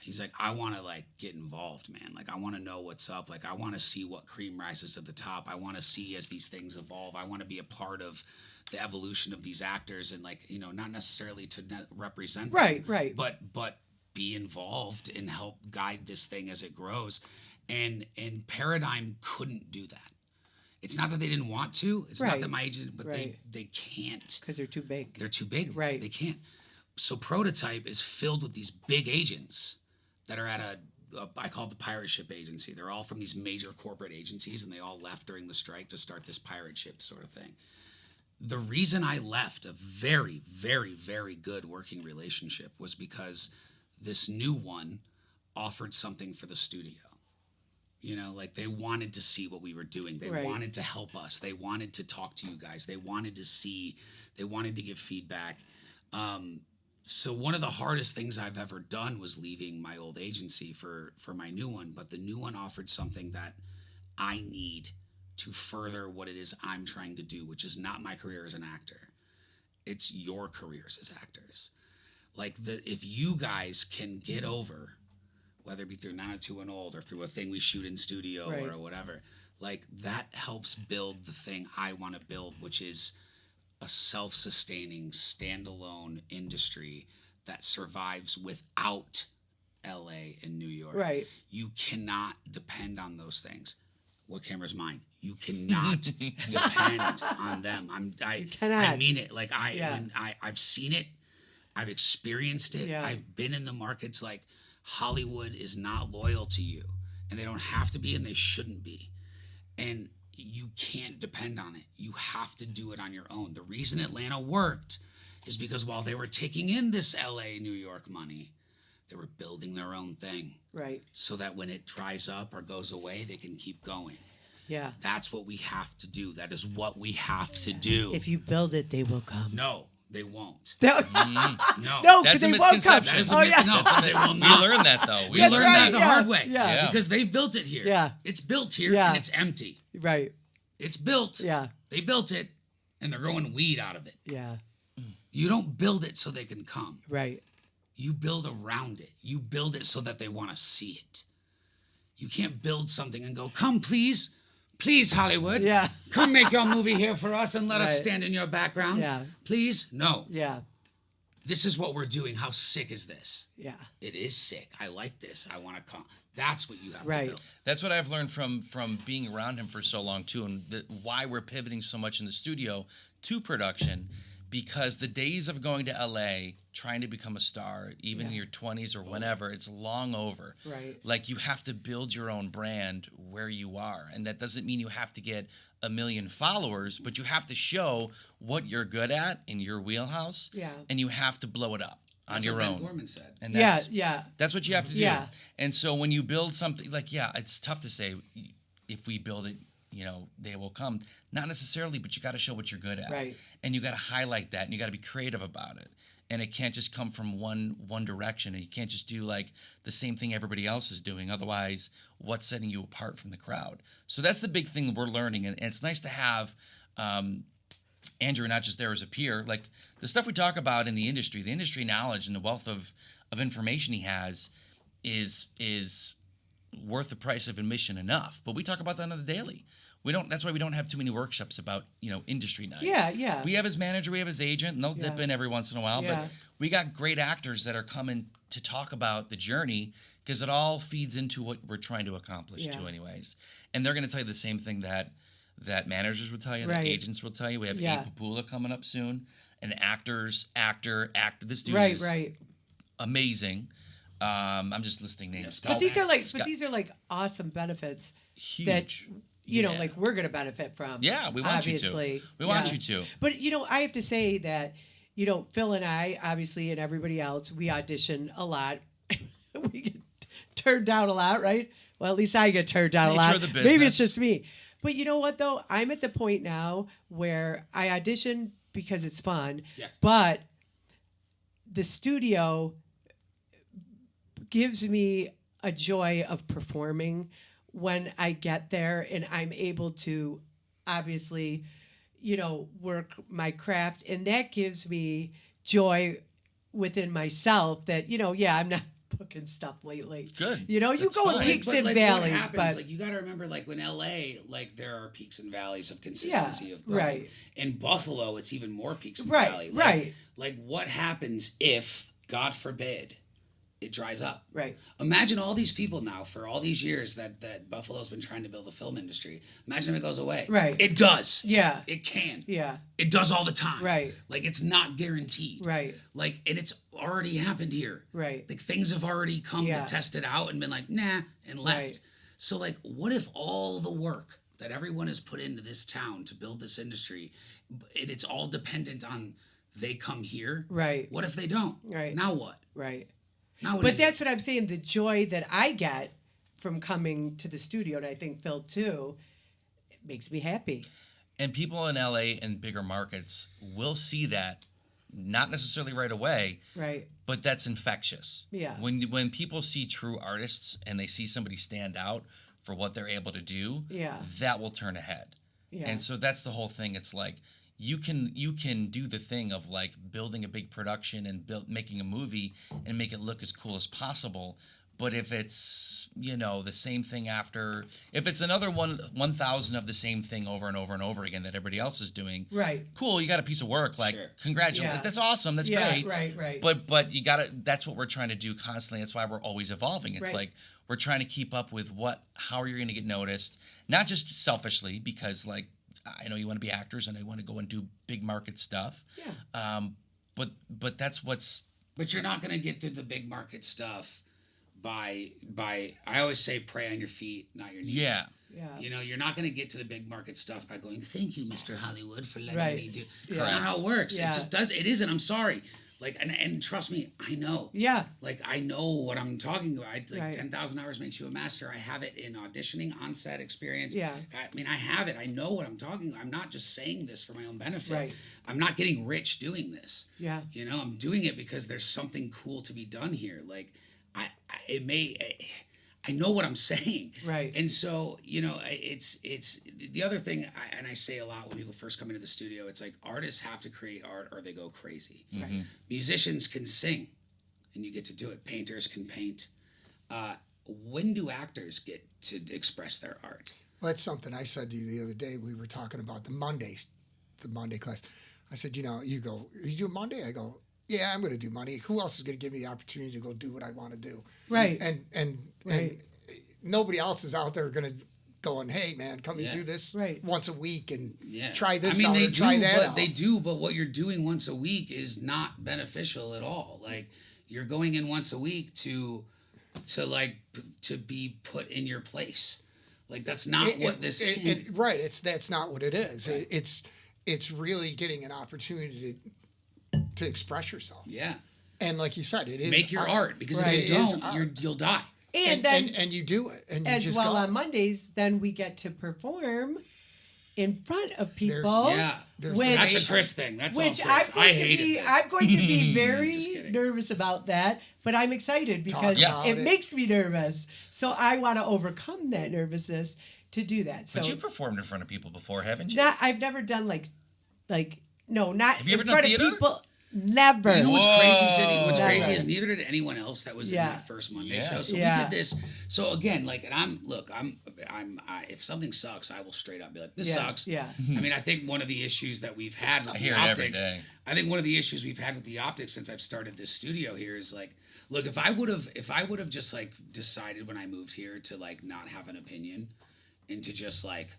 He's like, I want to get involved, man. I want to know what's up. I want to see what cream rises to the top. I want to see as these things evolve. I want to be a part of the evolution of these actors and not necessarily to represent them, Right. but be involved and help guide this thing as it grows. And Paradigm couldn't do that. It's not that they didn't want to. It's not Right. that my agent, but Right. they can't. Because they're too big. They're too big. Right. They can't. So Prototype is filled with these big agents that are at I call it the pirate ship agency. They're all from these major corporate agencies, and they all left during the strike to start this pirate ship sort of thing. The reason I left a very, very, very good working relationship was because this new one offered something for the studio. They wanted to see what we were doing. They Right. wanted to help us. They wanted to talk to you guys. They wanted to see. They wanted to give feedback. So one of the hardest things I've ever done was leaving my old agency for my new one. But the new one offered something that I need to further what it is I'm trying to do, which is not my career as an actor. It's your careers as actors. If you guys can get over, whether it be through 90210 Old or through a thing we shoot in studio Right. or whatever, that helps build the thing I want to build, which is a self-sustaining, standalone industry that survives without LA and New York. Right. You cannot depend on those things. What camera's mine? You cannot depend on them. I cannot. mean it. Yeah. I've seen it. I've experienced it. Yeah. I've been in the markets. Hollywood is not loyal to you, and they don't have to be, and they shouldn't be. And you can't depend on it. You have to do it on your own. The reason Atlanta worked is because while they were taking in this LA, New York money, they were building their own thing Right. so that when it dries up or goes away, they can keep going. Yeah. That's what we have to do. That is what we have to do. If you build it, they will come. No, they won't. No, No. because That's a they won't come. misconception. That is a Oh, myth. yeah. No, they will We not. learned that though. We That's learned right, that the yeah, hard way. yeah. Because they've built it here. Yeah. It's built here Yeah. and it's empty. Right. It's built. Yeah. They built it and they're growing weed out of it. Yeah. You don't build it so they can come. Right. You build around it. You build it so that they want to see it. You can't build something and go, come, please, Hollywood. Yeah. Come make your movie here for us and let us Right. stand in your background. Yeah. Please? No. Yeah. This is what we're doing. How sick is this? Yeah. It is sick. I like this. I want to come. That's what you have Right. to build. That's what I've learned from being around him for so long too, and why we're pivoting so much in the studio to production, because the days of going to LA trying to become a star, even in your 20s or whenever, it's long over. Right. Like, you have to build your own brand where you are, and that doesn't mean you have to get 1 million followers, but you have to show what you're good at in your wheelhouse. Yeah. And you have to blow it up on That's your what Ben own. Gorman said. And Yeah. that's, Yeah. that's what you have to do. Yeah. And so when you build something, like, yeah, it's tough to say if we build it, they will come. Not necessarily, but you got to show what you're good at. Right. And you got to highlight that, and you got to be creative about it. And it can't just come from one direction. And you can't just do like the same thing everybody else is doing. Otherwise, what's setting you apart from the crowd? So that's the big thing that we're learning. And it's nice to have Andrew not just there as a peer. Like, the stuff we talk about in the industry knowledge and the wealth of information he has is worth the price of admission enough. But we talk about that on the daily. That's why we don't have too many workshops about, industry night. Yeah. Yeah. We have his manager, we have his agent, and they'll dip in every once in a while. Yeah. But we got great actors that are coming to talk about the journey, because it all feeds into what we're trying to accomplish too, anyways. And they're going to tell you the same thing that managers will tell you, Right. that agents will tell you. We have Yeah. Abe Papula coming up soon, an actor. This dude Right. is Right. amazing. I'm just listing names. But these are like awesome benefits Huge. that Yeah. like we're gonna benefit from. Yeah, we want obviously. you to. We want you to. But I have to say that Phil and I, obviously, and everybody else, we audition a lot. We get turned down a lot, right? Well, at least I get turned down Nature a lot. of the Maybe it's business. just me. But you know what though? I'm at the point now where I audition because it's fun. Yes. But the studio gives me a joy of performing when I get there, and I'm able to obviously, work my craft, and that gives me joy within myself that, I'm not booking stuff lately. Good. You That's go in fine. peaks But, and what valleys, happens, but you got to remember, when LA, there are peaks and valleys of consistency of right. In Buffalo, it's even more peaks and Right, valleys. right. Like, what happens if, God forbid, it dries up? right. Imagine all these people now, for all these years that Buffalo's been trying to build a film industry. Imagine if it goes away. Right. It does. Yeah. It can. Yeah. It does all the time. Right. Like, it's not guaranteed. Right. Like, and it's already happened here. Right. Like, things have already come Yeah. to test it out and been like, nah, and left. Right. So, like, what if all the work that everyone has put into this town to build this industry, and it's all dependent on they come here? Right. What if they don't? Right. Now what? Right. Now what do But you do? that's what I'm saying. The joy that I get from coming to the studio, and I think Phil too, it makes me happy. And people in LA and bigger markets will see that, not necessarily right away, Right. but that's infectious. Yeah. When people see true artists and they see somebody stand out for what they're able to do, Yeah. that will turn ahead. Yeah. And so that's the whole thing. It's like you can do the thing of like building a big production and making a movie and make it look as cool as possible. But if it's, the same thing if it's another 1,000 of the same thing over and over and over again that everybody else is doing, Right. cool, you got a piece of work, like, Sure. congratulations, Yeah. that's awesome, that's Yeah, great. right. But you gotta, that's what we're trying to do constantly. That's why we're always evolving. It's Right. like, we're trying to keep up with how you're going to get noticed, not just selfishly, because like, I know you want to be actors and I want to go and do big market stuff. Yeah. But that's what's, But you're not going to get through the big market stuff by I always say pray on your feet, not your knees. yeah. Yeah. You're not going to get to the big market stuff by going, thank you, Mr. Hollywood, for letting Right. me do. Yeah. That's not how it works. Yeah. It just does. It isn't. I'm sorry. Like, and trust me, I know. Yeah. Like, I know what I'm talking about. Right. 10,000 hours makes you a master. I have it in auditioning, on-set experience. Yeah. I mean, I have it. I know what I'm talking about. I'm not just saying this for my own benefit. Right. I'm not getting rich doing this. Yeah. I'm doing it because there's something cool to be done here. Like, I know what I'm saying. Right. And so, it's the other thing, I say a lot when people first come into the studio, it's like artists have to create art or they go crazy. Right. Musicians can sing and you get to do it. Painters can paint. when do actors get to express their art? Well, that's something I said to you the other day. We were talking about the Monday class. I said, you do Monday? I go, yeah, I'm going to do Monday. Who else is going to give me the opportunity to go do what I want to do? Right. And nobody else is out there going to going, hey man, come and do this once a week and try this out or try that out. They do, but what you're doing once a week is not beneficial at all. Like you're going in once a week to be put in your place. Like that's not what this is. Right. That's not what it is. Right. It's really getting an opportunity to express yourself. Yeah. And like you said, it is make your art because if you don't, you'll die. And then and you do it. And you as just well go. On Mondays, then we get to perform in front of people. That's a Chris thing. That's which all Chris. I'm going to be very nervous about that, but I'm excited because it makes me nervous. So I want to overcome that nervousness to do that. So but you performed in front of people before, haven't you? I've never done not Have you ever in done front theater? of people. Never. You know what's crazy, Cindy? What's crazy is neither did anyone else that was in that first Monday show. So we did this. So again, if something sucks, I will straight up be like, this sucks. Yeah. I mean, I think one of the issues that we've had with the optics. I think one of the issues we've had with the optics since I've started this studio here is like, look, if I would have just like decided when I moved here to like not have an opinion and to just like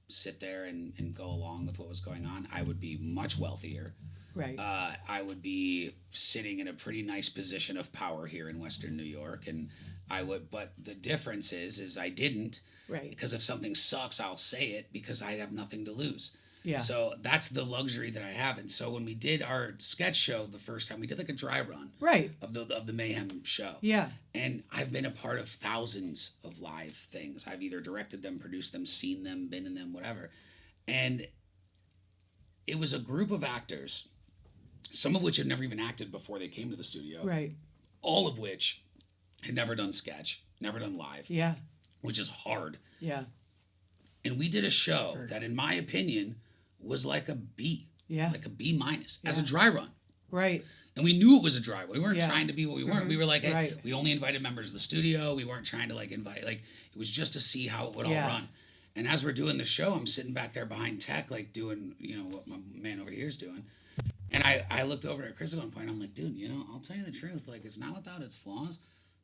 sit there and go along with what was going on, I would be much wealthier. Right. I would be sitting in a pretty nice position of power here in Western New York, and but the difference is I didn't. Right. Because if something sucks, I'll say it because I have nothing to lose. Yeah. So that's the luxury that I have. And so when we did our sketch show the first time, we did like a dry run. Right. Of the Mayhem show. Yeah. And I've been a part of thousands of live things. I've either directed them, produced them, seen them, been in them, whatever. And it was a group of actors, some of which had never even acted before they came to the studio. Right. All of which had never done sketch, never done live. Yeah. Which is hard. Yeah. And we did a show that, in my opinion, was like a B. Yeah. Like a B minus as a dry run. Right. And we knew it was a dry run. We weren't trying to be what we weren't. We were like, hey, Right. we only invited members of the studio. We weren't trying to invite, it was just to see how it would all run. And as we're doing the show, I'm sitting back there behind tech, doing, what my man over here is doing. And I looked over at Chris at one point. I'm like, dude, I'll tell you the truth. It's not without its flaws,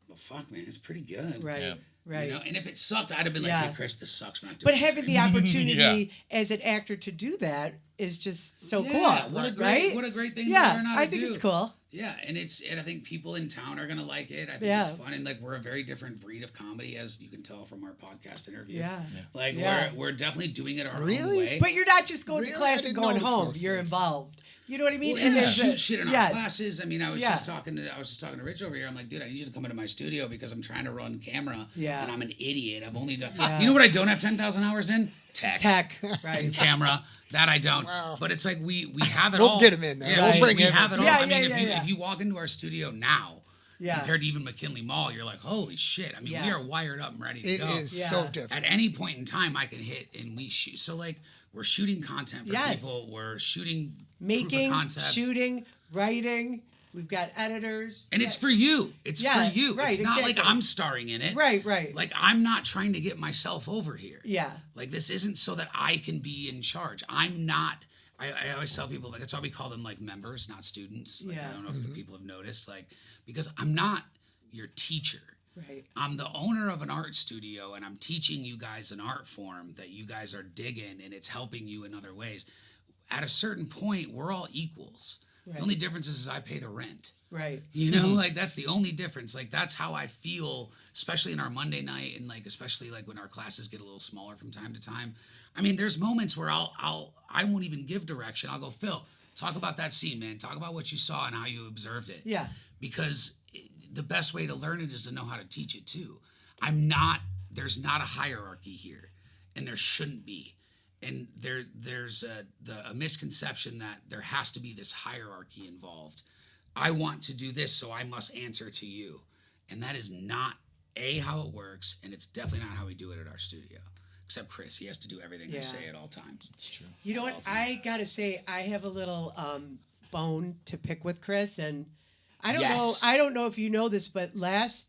but fuck, man, it's pretty good. Right. Yeah. Right. And if it sucked, I'd have been like, hey, Chris, this sucks. We're not doing But this having the anymore." opportunity as an actor to do that is just so cool. What a great thing to learn how to do. I think it's cool. Yeah, and I think people in town are gonna like it. I think it's fun, and we're a very different breed of comedy, as you can tell from our podcast interview. Yeah. We're definitely doing it our own Really? way. But you're not just going to class and going home. those You're things. involved. You know what I mean? Well, and there's shoot shit in our yes. classes. I mean, I was just talking to Rich over here. I'm like, dude, I need you to come into my studio because I'm trying to run camera. Yeah. And I'm an idiot. I've only done. You know what I don't have 10,000 hours in? Tech. Right. And camera. That I don't. Wow. But it's like we have it We'll all. get him in there. Yeah, We'll bring we him have in. it all. Yeah, I mean, yeah, if you walk into our studio now, Yeah. compared to even McKinley Mall, you're like, holy shit. I mean, we are wired up and ready to It go. is so different. At any point in time, I can hit and we shoot. So we're shooting content for people. We're shooting proof Making, of concepts. shooting, writing. We've got editors. And it's for you. It's for you. Right, it's not like exactly. I'm starring in it. Right. Like I'm not trying to get myself over here. Yeah. Like this isn't so that I can be in charge. I'm not. I always tell people that's why we call them members, not students. I don't know if the people have noticed. Because I'm not your teacher. Right. I'm the owner of an art studio and I'm teaching you guys an art form that you guys are digging and it's helping you in other ways. At a certain point, we're all equals. Right. The only difference is I pay the rent. Right. That's the only difference. That's how I feel, especially in our Monday night and especially when our classes get a little smaller from time to time. I mean, there's moments where I won't even give direction. I'll go, Phil, talk about that scene, man. Talk about what you saw and how you observed it. Yeah. Because the best way to learn it is to know how to teach it too. There's not a hierarchy here, and there shouldn't be. And there's a misconception that there has to be this hierarchy involved. I want to do this, so I must answer to you. And that is not, how it works, and it's definitely not how we do it at our studio. Except Chris, he has to do everything I say at all times. It's true. You know what? I got to say, I have a little bone to pick with Chris, and I don't know if you know this, but last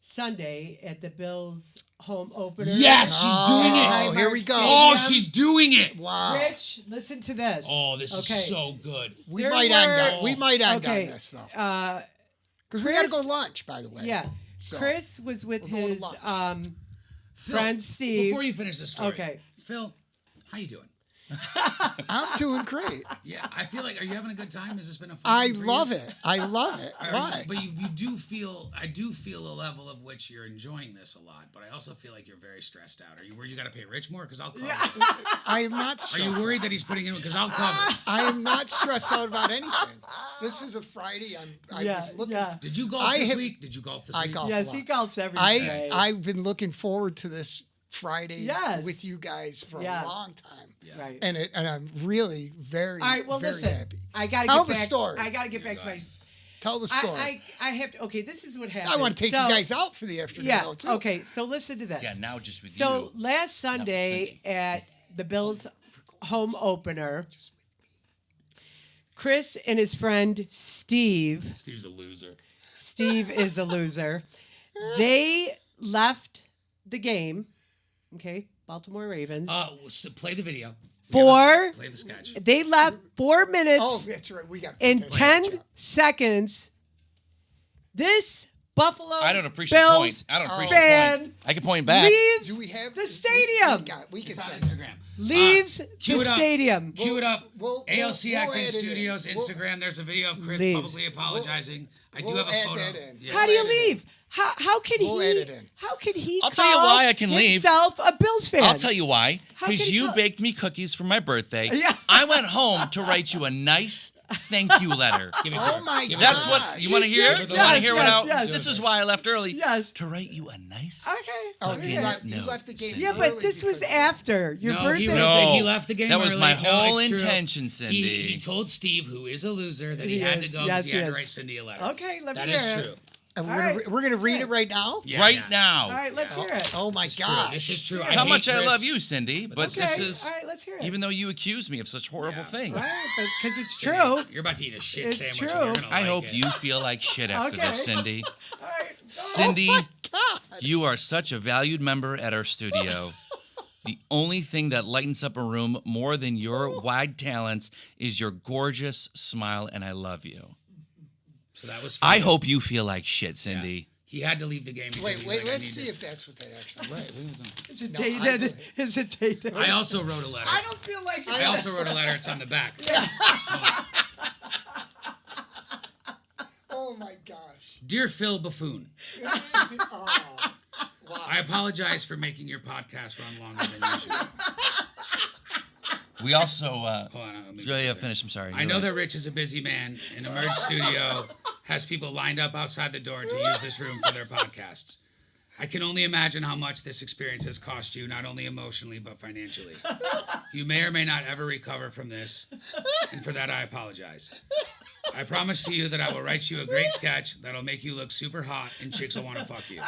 Sunday at the Bills home opener. Yes, she's doing it. Oh, here we go. Oh, she's doing it. Wow. Rich, listen to this. Oh, this Okay. is so good. We There might end okay, on this, though. Chris- Because we got to go lunch, by the way. Yeah. So, Chris was with we're going to his lunch. friend Steve. Before you finish the story, Okay. Phil, how you doing? I'm doing great. Yeah, I feel like, are you having a good time? Has this been a fun I one for you? love it. I love it. Are you- Why? But you do feel, I do feel a level of which you're enjoying this a lot, but I also feel like you're very stressed out. Are you worried you got to pay Rich more? Because I'll cover it. I am not Are stressed you worried out. that he's putting in, because I'll cover it. I am not stressed out about anything. This is a Friday. I Yeah, was looking. yeah. Did you golf I this have- week? Did you golf this I week? golf. Yes, a he lot. golfs every day. I've been looking forward to this Friday Yes. with you guys for Yeah. a long time. Right. And I'm really very, All right, well, very listen. happy. I gotta Tell get the back. story. I gotta get back to my. Tell the story. I have to. Okay, this is what happened. I want to take So- you guys out for the afternoon, Yeah. though, too. Okay. So listen to this. Yeah, now just with So you. last Sunday at the Bills home opener, Chris and his friend Steve. Steve's a loser. Steve is a loser. They left the game. Okay, Baltimore Ravens. So play the video. For Play the sketch. they left 4 minutes Oh, that's right. We got and that's 10 right. seconds. This Buffalo I don't appreciate the Bills point. I don't appreciate the fan point. I can point back. leaves Do we have the we stadium. We can It's on send Instagram. Leaves Cue the it up. stadium. Cue it up. We'll ALC edit Acting it in. Studios We'll- Instagram. There's a video of Chris Leaves. publicly apologizing. I do we'll have a add photo. that in. Yeah. How do you We'll edit leave? How can We'll he? edit in. How can he? I'll tell you call why I can leave. himself a Bills fan. I'll tell you why. How Because can you you- baked me cookies for my birthday. Yeah. I went home to write you a nice thank you letter. Give it to Oh her. my Give it to That's her. what you want to hear. did. You want to Yes, hear yes, what yes. This is why I left early. Yes. To write you a nice. Okay. Oh, Okay. you left No. the game. Yeah, but early this was because- after your No, birthday. he, No. he left the game That was early. my No, whole it's true. intention, Cindy. He told Steve, who is a loser, that he He had is. to go Yes, because he he had to is. write Cindy a letter. Okay, let me That hear is it. true. And All we're right. gonna read it right now. Yeah, right yeah. now. All right, let's hear it. Oh my It's true. God! This is true. That's how hate much I Chris. love you, Cindy. But Okay. this is All right, let's hear it. even though you accuse me of such horrible Yeah. things. All right, because it's Cindy, true. You're about to eat a shit It's sandwich. true. And you're gonna I like hope it. you feel like shit after Okay. this, Cindy. All right. Cindy, God. you are such a valued member at our studio. The only thing that lightens up a room more than your wide talents is your gorgeous smile, and I love you. So that was. I funny. hope you feel like shit, Yeah. Cindy. He had to leave the game. Because Wait, he's wait. like, I Let's need see to- if that's what they actually. Right. Is it No, I dated? do. Is it dated? I also wrote a letter. I don't feel like I also wrote a letter. It's on the back. Oh my gosh! Dear Phil Buffoon, Oh, wow. I apologize for making your podcast run longer than usual. We also, Hold on, let me yeah, say. finish. I'm sorry. I know that Rich is a busy man, and Emerge Studio has people lined up outside the door to use this room for their podcasts. I can only imagine how much this experience has cost you, not only emotionally, but financially. You may or may not ever recover from this, and for that I apologize. I promise to you that I will write you a great sketch that'll make you look super hot and chicks will want to fuck you.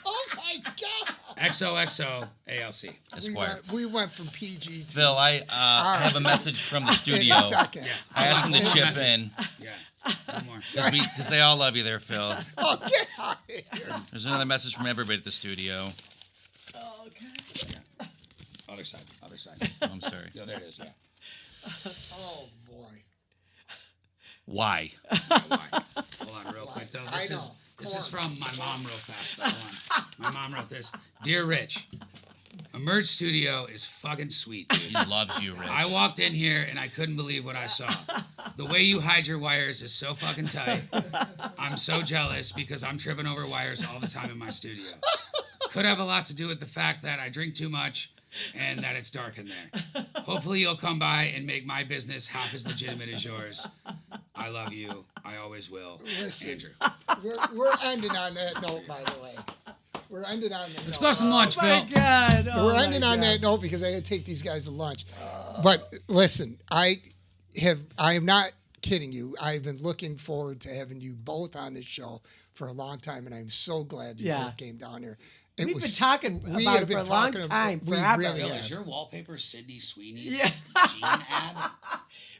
Oh my God! XOXO ALC. Esquire. We went from PG to Phil, I have a message from the in studio. a second. I asked them to Hold on, chip in Yeah, one more. because they all love you there, Phil. Oh, get out of here! There's another message from everybody at the studio. Other side, other side. Oh, I'm sorry. Yeah, there it is, yeah. Oh boy! Why? Hold on, real quick though. I This know. is from my mom, real fast. Hold on. My mom wrote this. Dear Rich, Emerge Studio is fucking sweet, dude. He loves you, Rich. I walked in here and I couldn't believe what I saw. The way you hide your wires is so fucking tight. I'm so jealous because I'm tripping over wires all the time in my studio. Could have a lot to do with the fact that I drink too much and that it's dark in there. Hopefully you'll come by and make my business half as legitimate as yours. I love you. I always will. Listen. Andrew. We're ending on that note, by the way. We're ending on that Let's note. go some lunch, Oh my Phil. God. Oh We're my ending on God. that note because I got to take these guys to lunch. But listen, I am not kidding you. I've been looking forward to having you both on this show for a long time, and I'm so glad you both came down here. We've been talking about it for a long time, We forever. really Phil, have. is your wallpaper Sydney Sweeney's Yeah. jean ad?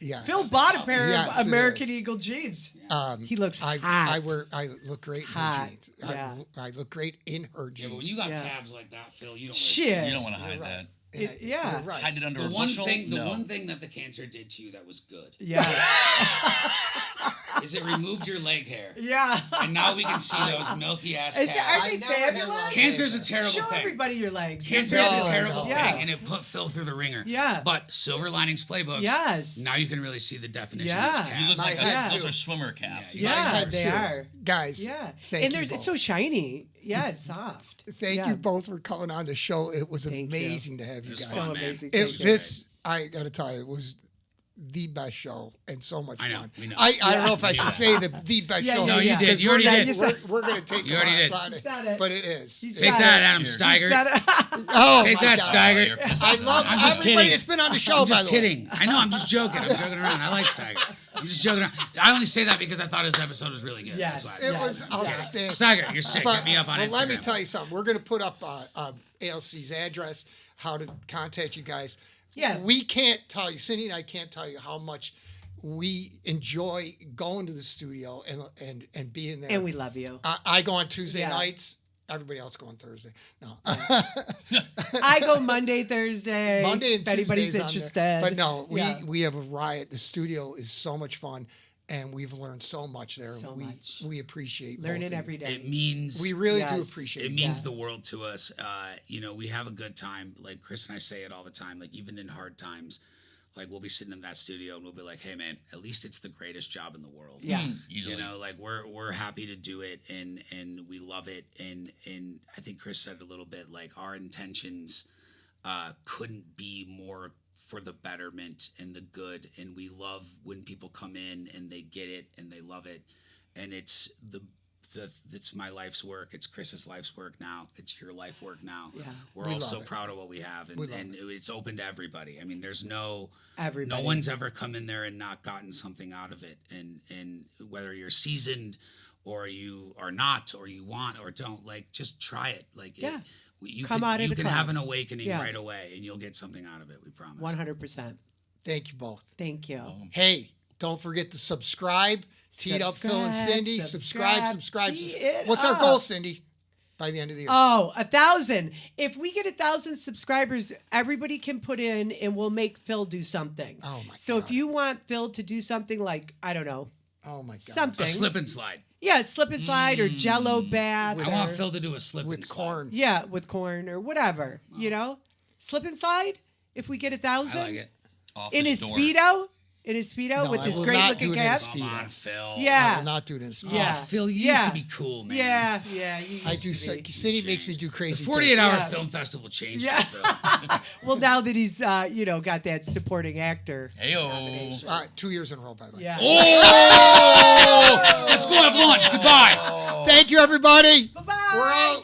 Yes. Phil bought a pair Yes, of it American is. Eagle jeans. He looks I hot. look great in Hot, her jeans. yeah. I look great in her Yeah, jeans. but when you got Yeah. calves like that, Phil, you don't. Shit. You don't want to hide that. And yeah. you're right. Hide it under The a one bushel. thing, the no. one thing that the cancer did to you that was good Yeah. is it removed your leg hair, Yeah. and now we can see those milky ass Is it, are calves. they never had fabulous? long Cancer's a terrible Show thing. everybody your legs. Cancer They're is a fabulous. terrible Yeah. thing, and it put Phil through the ringer. Yeah. But Silver Linings Playbooks. Yes. Now you can really see the definition Yeah. of his calves. You look like My head, those too. are swimmer calves. Yeah, My Yeah, head, they too. are. Guys, Yeah. thank And you it's both. so shiny. Yeah, it's soft. Thank Yeah. you both for coming on the show. It was Thank you. amazing to have you It was guys. So fun, man. amazing. It, Thank you. this, I got to tell you, it was the best show and so much I know, fun. we know. I don't know if I should say the best Yeah, show. no, you did. because You we're already gonna- did. We're going to take You already a did. lot You of said it, it. but it is. You It- Take said that, it. Adam You Steiger. said it. Oh, Take my that, God. Steiger. You're pissing I me love off. I'm just everybody kidding. that's been on the show, I'm by just the way. kidding. I know. I'm just joking. I'm joking around. I like Steiger. I'm just joking around. I only say that because I thought his episode was really good. Yes. That's why. It Yes. was outstanding. Steiger, you're sick. But, Hit me up on but Instagram. let me tell you something. We're going to put up ALC's address, how to contact you guys. Yeah. We can't tell you, Cindy and I can't tell you how much we enjoy going to the studio and being there. And we love you. I go on Tuesday Yeah. nights. Everybody else go on Thursday. No. I go Monday, Thursday. Monday and if anybody's Tuesdays on there. interested. But no, Yeah. we have a riot. The studio is so much fun, and we've learned so much there. So much. We appreciate both learning of you. every day. It means We really do Yes. appreciate it it. means Yeah. the world to us. We have a good time. Like Chris and I say it all the time. Like even in hard times, like we'll be sitting in that studio and we'll be like, "Hey man, at least it's the greatest job in the world." Yeah. Easily. You know, like we're happy to do it and we love it. And I think Chris said a little bit like our intentions couldn't be more for the betterment and the good. And we love when people come in and they get it and they love it. And it's it's my life's work. It's Chris's life's work now. It's your life work now. Yeah. We're We all love so it. proud of what we have, and, We love and it's open to everybody. I mean, there's no Everybody. no one's ever come in there and not gotten something out of it. And whether you're seasoned or you are not, or you want or don't, like just try it. Like Yeah. you Come can, out you into can have an class. awakening Yeah. right away, and you'll get something out of it. We promise. 100%. Thank you both. Thank you. Hey, don't forget to subscribe. Tee it up, Phil and Cindy. Subscribe. Tee it What's our up. goal, Cindy? By the end of the year. Oh, 1,000. If we get 1,000 subscribers, everybody can put in and we'll make Phil do something. Oh, my So God. if you want Phil to do something like, I don't know, Oh my God. something. A slip and slide. Yeah, slip and slide or jello bath. I want or- Phil to do a slip and With slide. corn. Yeah, with corn or whatever, you know? Slip and slide if we get 1,000. I like it. Off In his his door. Speedo? In his Speedo No, with I this will great not looking do it in cap? his Come Speedo. on, Phil. I Yeah. will not do it in a Yeah. Phil, you Yeah. used to be cool, man. Yeah, you I used do. to be. Cindy makes me do The crazy 48-hour Yeah. film festival changed Yeah. for Phil. Well, now that he's, got that supporting actor. Heyo. nomination. 2 years in a row, by the way. Yeah. Oh! Let's go have lunch. Goodbye. Thank you, everybody. Bye-bye. We're out.